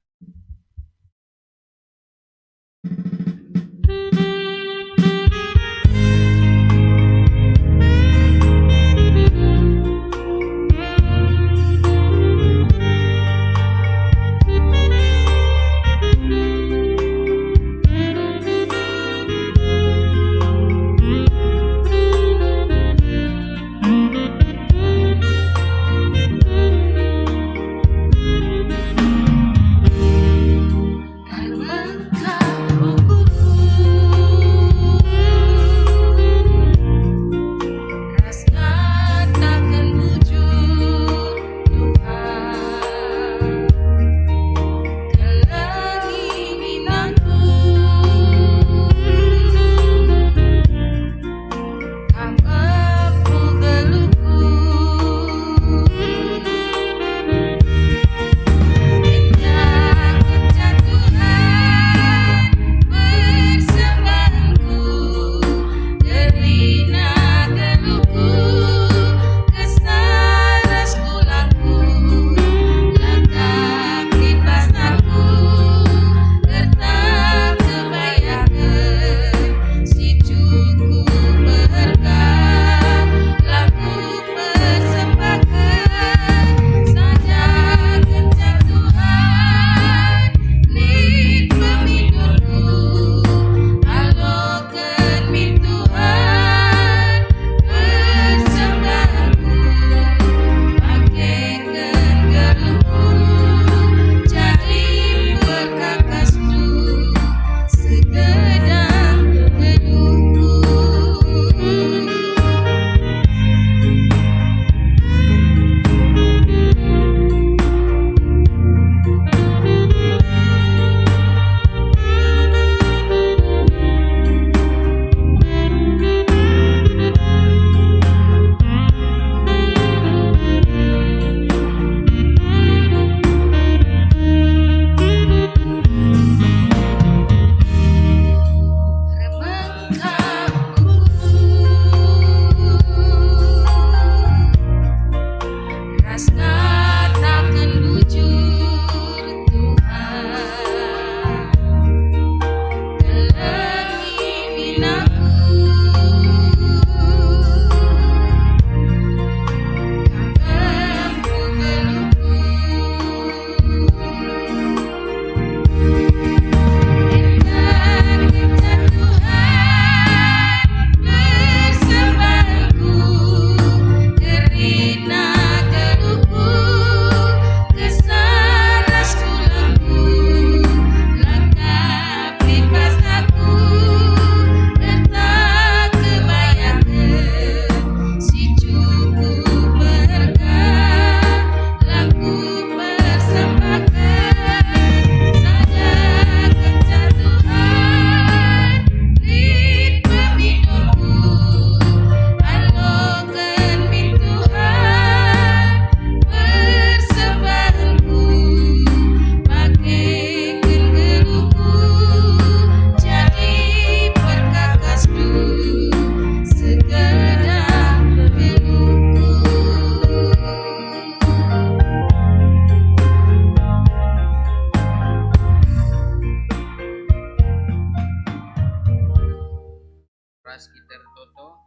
ras kita toto.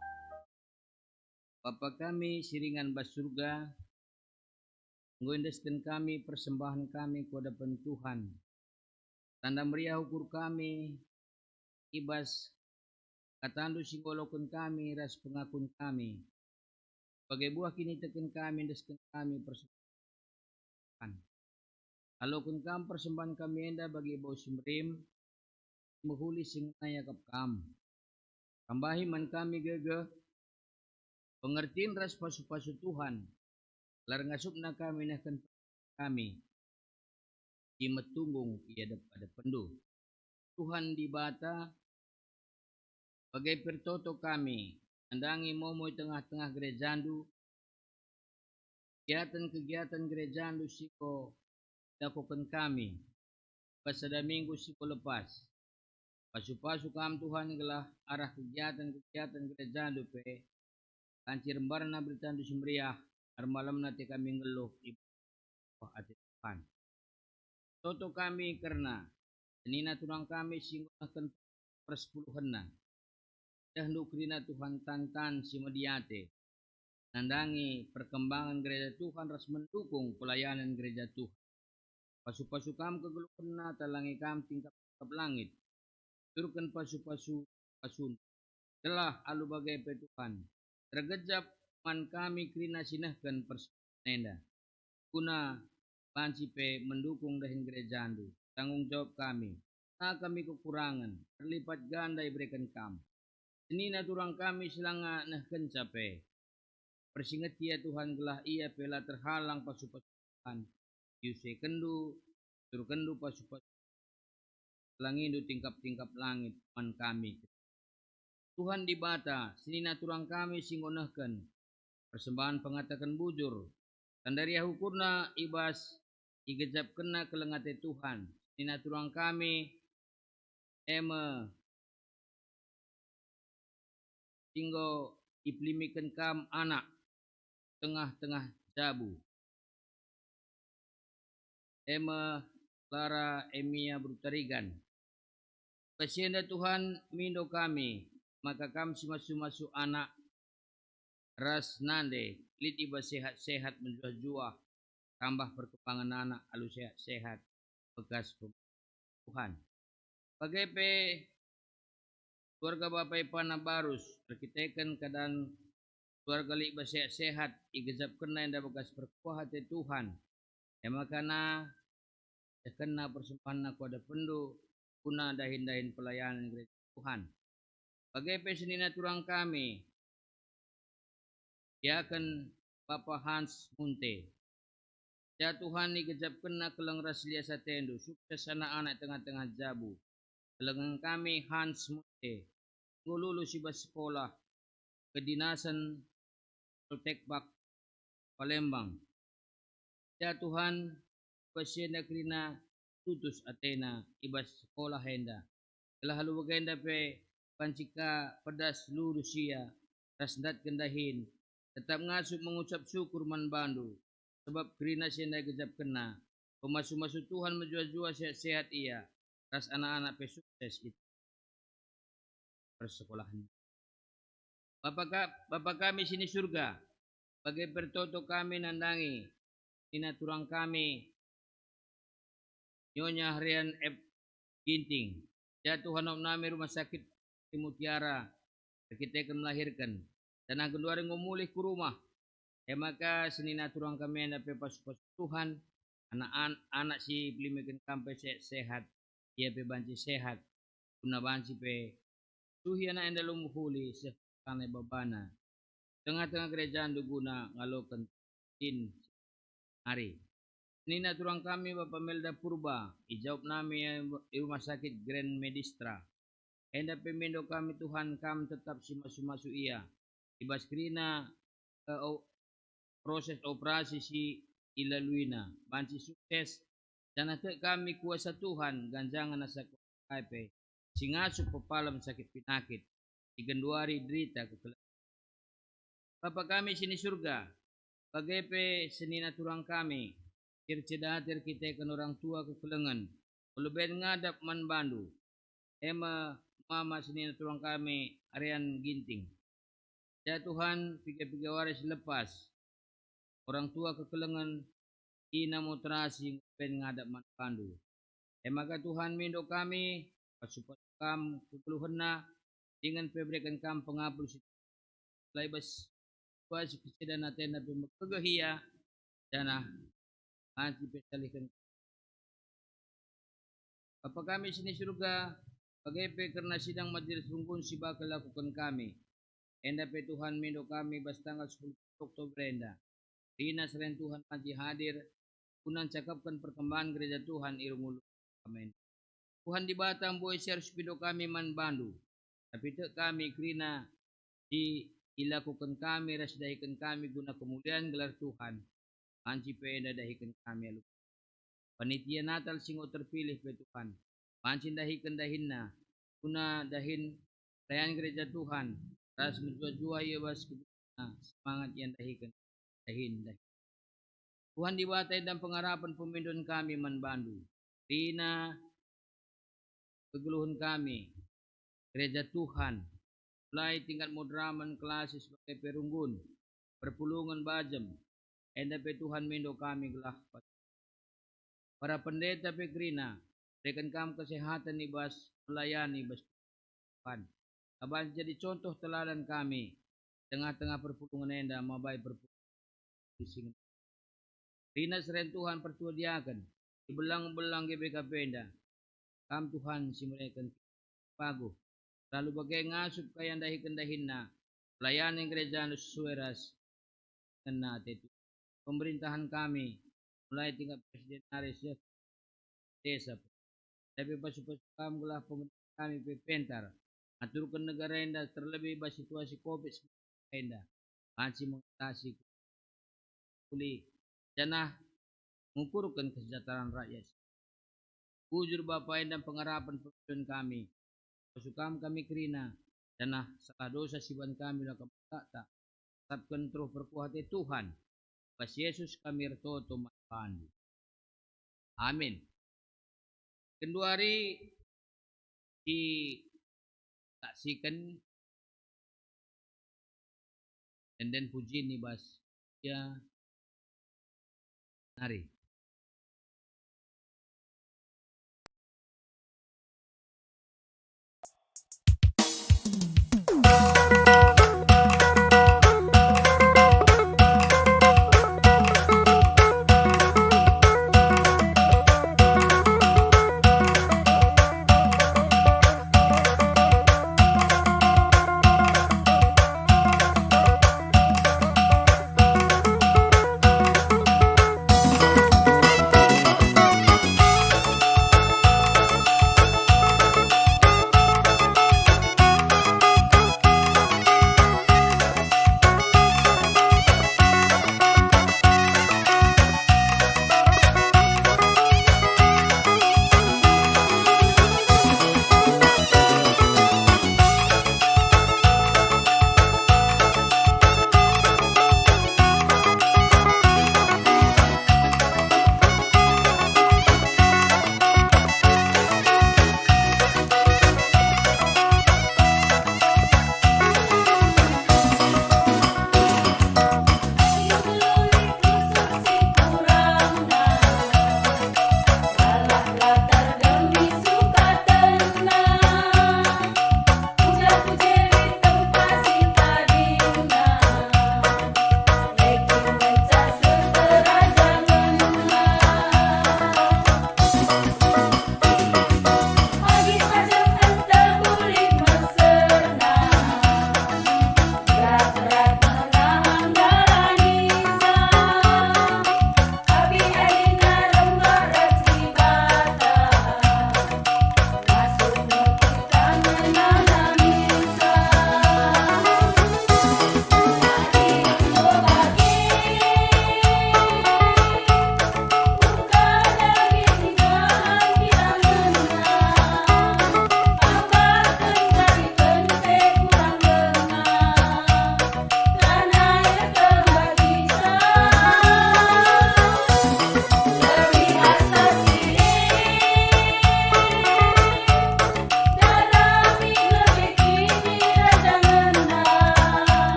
Bapa kami siringan bas surga, ngundeskan kami persembahan kami kepada Tuhan. Tanda meriah ukur kami, ibas katandu singgolokun kami, ras pengakun kami. Bagai buah kini teken kami, desken kami persembahan. Alokun kam persembahan kami enda bagi bau simrim, menghuli singaya kap kam. Tambahi man kami gege, pengertian ras pasu-pasu Tuhan, larang asupna kami nahkan kami, imet tunggung ia pada pendu. Tuhan di bata, bagai pertoto kami, andangi momoy tengah-tengah gerejandu, kegiatan-kegiatan gerejandu siko dakukan kami, pasada minggu siko lepas. Pasu-pasu kam Tuhan gelah arah kegiatan-kegiatan gerejandu pe, kancir barna bertandu semeriah, malam nanti kami ngeluh ibadah hati Tuhan. Toto kami karena senina turang kami singgunakan persepuluhanna. Dahlu krina Tuhan tantan si mediate. Nandangi perkembangan gereja Tuhan ras mendukung pelayanan gereja Tuhan. Pasu-pasu kam kegeluhna talangi kam tingkap langit. Turkan pasu-pasu pasun. Telah alu bagai Tuhan. Tergejap man kami krina sinahkan persenenda. Kuna panci pe mendukung dahin gereja andu. Tanggung jawab kami. Nah kami kekurangan. Terlipat ganda diberikan kami. Senina turang kami selanga nahkan cape. Persingat ia Tuhan gelah ia pela terhalang pasu-pasu Tuhan. Yuse kendu, tur kendu pasu-pasu. Langindu tingkap-tingkap langit man kami. Tuhan di bata, senina turang kami singgonahkan. Persembahan pengatakan bujur. Tandari hukurna ibas igejap kena kelengate Tuhan. Senina turang kami eme singgo iplimikan kam anak tengah-tengah jabu. Eme Clara Emia Brutarigan. Pasienda Tuhan mindo kami, maka kami masu-masu anak ras nande, lit iba sehat-sehat menjuah-juah, tambah perkembangan anak alu sehat-sehat, bekas Tuhan. Bagai keluarga Bapak Ipana Barus, terkitekan keadaan keluarga li iba sehat-sehat, igezap kena yang bekas perkuah hati Tuhan. Emakana, kena persembahan aku ada pendu, kuna dahin-dahin pelayanan gereja Tuhan. Bagai pesenina turang kami, dia akan Bapak Hans Munte. Ya Tuhan igejap kena kelang raslia satendu, sukses anak-anak tengah-tengah jabu. Kelengan kami Hans Munte, ngululu si sekolah, kedinasan Poltekbak Palembang. Ya Tuhan, pasienda krina tutus Athena ibas sekolah henda. Telah halu bagenda pe pancika pedas lurusia rasdat kendahin. Tetap ngasup mengucap syukur man bandu. Sebab krina sienda gejap kena. Pemasu-masu Tuhan menjua-jua sehat-sehat ia. Ras anak-anak pe sukses itu. Persekolahan. Bapak kami sini surga. Bagai pertoto kami nandangi. Ina turang kami. Nyonya Harian F. Ginting. Ya Tuhan nami rumah sakit Mutiara. Kita akan melahirkan. Dan ang kedua ngumulih ke rumah. Maka senina turang kami na pepas-pas Tuhan. Anak si pelimikan kampai sehat. Ia pe banci sehat. Kuna banci pe. Tuhi anak yang dalam muhuli. Sekanai babana. Tengah-tengah kerajaan duguna ngalokan tin hari. Nina turang kami Bapak Melda Purba, ijawab nami di rumah sakit Grand Medistra. Enda pemindo kami Tuhan kami tetap si masu-masu ia. Ibas krina proses operasi si ilaluina. Banci sukses. Dan kami kuasa Tuhan ganjangan nasa kuaipe. Singasu pepalam sakit pinakit. Iganduari derita kekelapan. Bapak kami sini surga. Bagepe senina turang kami. Circedatir kita kan orang tua kekelengan. Uleben ngadap man bandu. Ema mama sini tulang kami Arian Ginting. Ya Tuhan, piga-piga waris lepas. Orang tua kekelengan ina mutrasi pen ngadap manpandu. Maka Tuhan mindo kami pasupat kam kekeluhanna dengan pebrekan kam pengapul laibas wajib kesedan atena pemegahia dana anti pesalihkan. Bapa kami sini surga, bagaimana karena sidang majelis rungkun si bakal lakukan kami. Enda pe Tuhan mindo kami bas tanggal 10 Oktober enda. Rina selain Tuhan masih hadir, kunan cakapkan perkembangan gereja Tuhan irungulu. Amin. Tuhan di Batam boy harus pido kami man bandu. Tapi tak kami krina dilakukan kami rasdahikan kami guna kemuliaan gelar Tuhan. Anci pe enda dahikan kami alu. Panitia Natal singo terpilih pe Tuhan. Mancin dahikan dahinna. Guna dahin perayaan gereja Tuhan. Ras menjua-jua ia bas semangat yang dahikan. Dahin. Tuhan dibatai dan pengharapan pemindun kami manbandu. Rina kegeluhan kami. Gereja Tuhan. Mulai tingkat moderaman klasis sebagai perunggun. Perpulungan bajem. Enda pe Tuhan mindo kami gelah. Para pendeta pekrina. Berikan kami kesehatan ibas melayani bas Tuhan. Abang jadi contoh teladan kami. Tengah-tengah perpulungan enda mabai perpulungan. Rina seren Tuhan pertuadiakan. Di belang-belang GBK penda. Kam Tuhan si mereka pagu. Lalu bagai ngasup kaya dahikan-dahinna. Pelayanan gereja sueras. Kena itu. Pemerintahan kami. Mulai tingkat presiden Aris desa. Tapi pas-pas kami gelah pemerintah kami pepentar. Aturkan negara enda terlebih bas situasi COVID-19 enda. Masih mengatasi kuli. Janah mengukurkan kesejahteraan rakyat. Bujur Bapa dan pengharapan pemimpin kami. Pasukam kami kerina. Janah salah dosa siban kami lakam tak. Tetapkan terus perkuhati Tuhan. Pas Yesus kami retoto manpandu. Amin. Kedua hari disaksikan dan puji nih bas ya hari.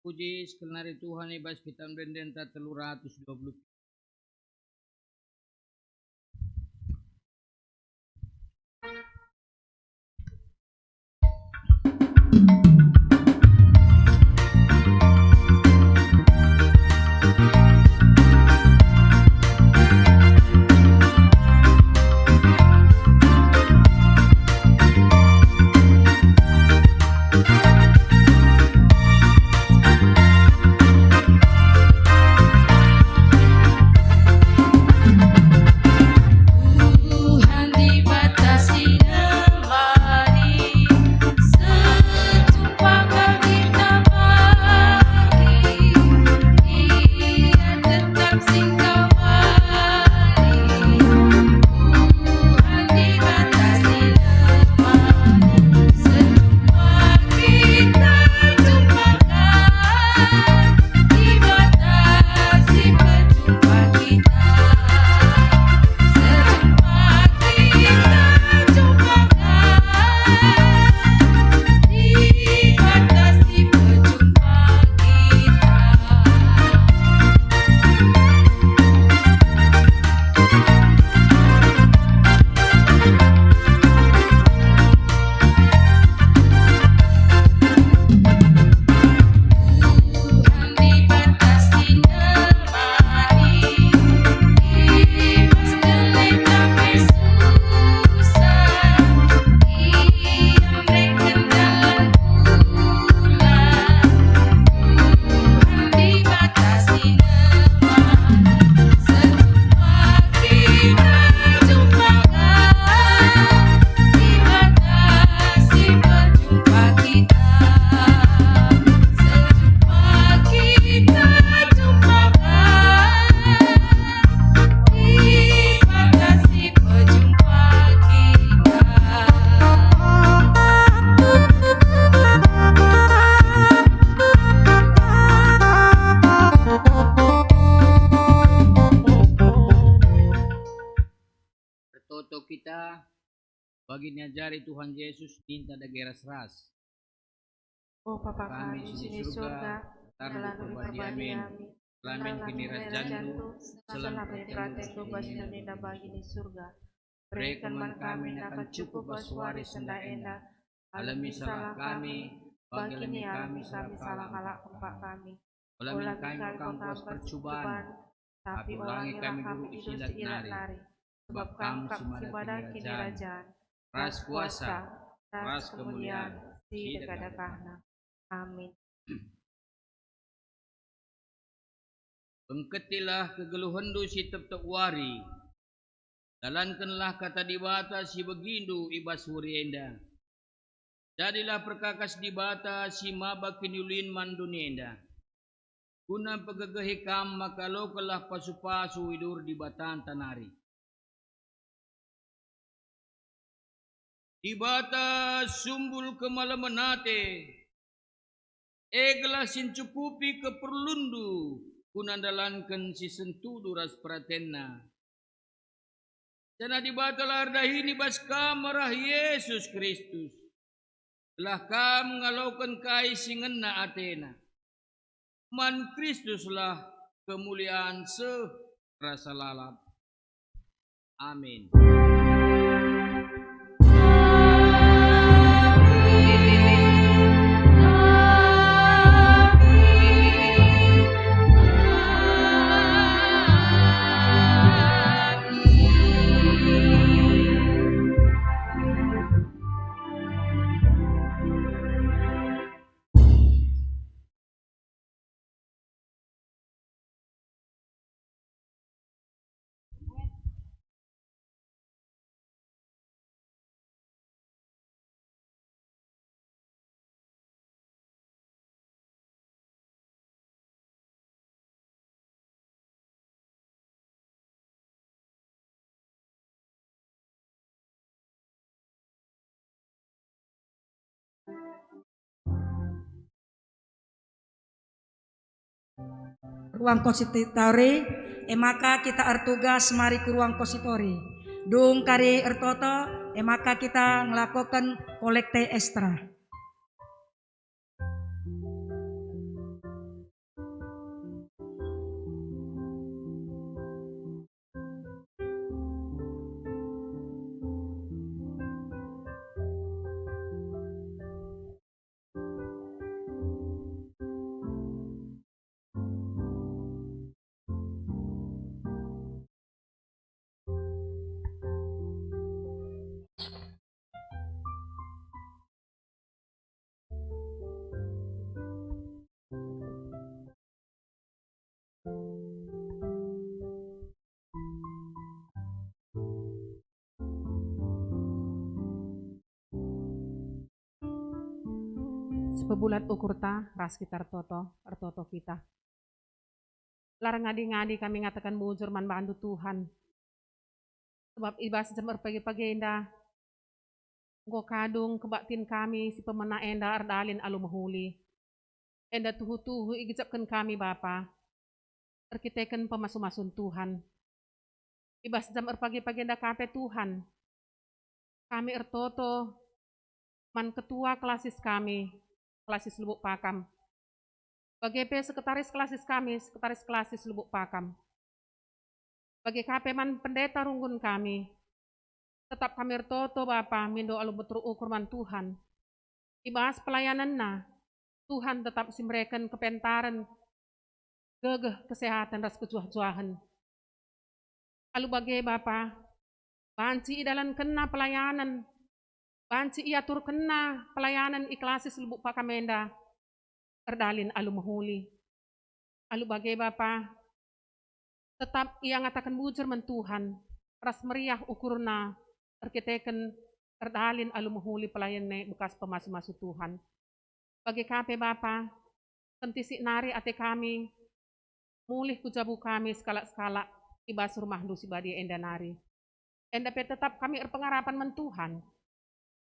Puji sekenari Tuhan ibas kita bendenta 320. Kita bagi niajari Tuhan Yesus minta dageras ras. Oh Bapa kami di surga, dalam amin. Lamin kini rajandu, salam berkata bebas dan indah bagi di surga. Berikan kami akan cukup baswari senda enda, alami salah kami, bagi kami salah kalak tempat kami. Ulami kami kampus percobaan, tapi ulangi kami guru isilat nari. Sebab kamu sibadan kini rajaan, ras kuasa, ras kemuliaan, di dekadakahna. Amin. Pengketilah kegeluhandu si tep-tep wari, dalankanlah kata dibata si begindu ibas wurienda. Jadilah perkakas dibata si maba kinulin mandunienda. Guna pegegehikam maka lokalah pasu-pasu idur di batan tanari. Ibata sumbul kemalamanate, eglah sincukupi keperlundu, kunandalankan si sentudu ras pratenna. Jana dibata lardahini bas kamarah Yesus Kristus, telah kam mengalaukan kai singenna Atena. Man Kristuslah kemuliaan rasa lalap. Amin. Ruang konsitori, maka kita artugas mari ke ruang konsitori. Dung kari ertoto, maka kita melakukan kolekte ekstra. sepebulat ukur ta, ras kita artoto kita. Larang ngadi-ngadi kami ngatakan bujur man bantu Tuhan. Sebab ibas jam pagi-pagi enda, nggo kadung kebaktin kami si pemena enda ardalin alu mahuli. Enda tuhu-tuhu igicapkan kami Bapa, terkitekan pemasu-masun Tuhan. Ibas jam pagi-pagi enda kape Tuhan. Kami ertoto, man ketua klasis kami, klasis Lubuk Pakam. Bagi sekretaris klasis Lubuk Pakam. Bagi KP man pendeta runggun kami, tetap kami ertoto Bapa, mindo alu betul ukur man Tuhan. Ibas pelayanan na, Tuhan tetap simreken kepentaran, gegeh kesehatan ras kejuah-juahan. Alu bagi Bapa, banci dalam kena pelayanan, banci iatur kena pelayanan iklasis Lubuk Pakamenda, erdalin alu mahuli. Alu bagi Bapa, tetap ia ngatakan bujur men Tuhan, ras meriah ukurna, terkiteken erdalin alu mahuli pelayan bekas pemasu-masu Tuhan. Bagi KP Bapa, tentisik nari ate kami, mulih kujabu kami skala-skala, ibas rumah dusi badi enda nari. Enda pe tetap kami erpengarapan men Tuhan.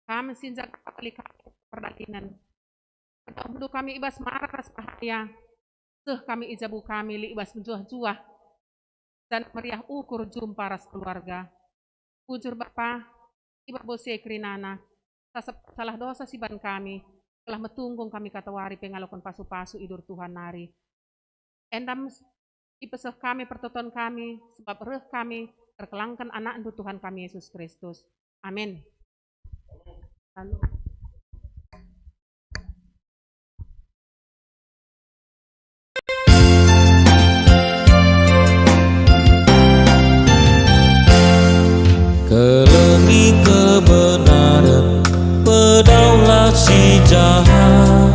Kami sinjak kali perdalinan. Untuk kami ibas marah ras bahaya. Kami ijabu kami li ibas menjuah-juah. Dan meriah ukur jumpa ras keluarga. Bujur Bapa, iba bose krinana. Salah dosa siban kami. Telah metunggung kami katawari pengalokon pasu-pasu idur Tuhan nari. Endam ipeseh kami pertoton kami. Sebab reh kami terkelangkan anak untuk Tuhan kami Yesus Kristus. Amin. Lalu. Kelengi kebenaran, pedaulah si jahat.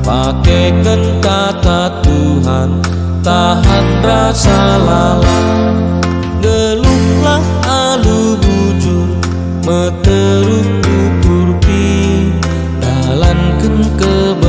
Pakaikan kata Tuhan, tahan rasa lalat. Geluklah alu bujur, meteruk tuturpi, dalankan kebenaran.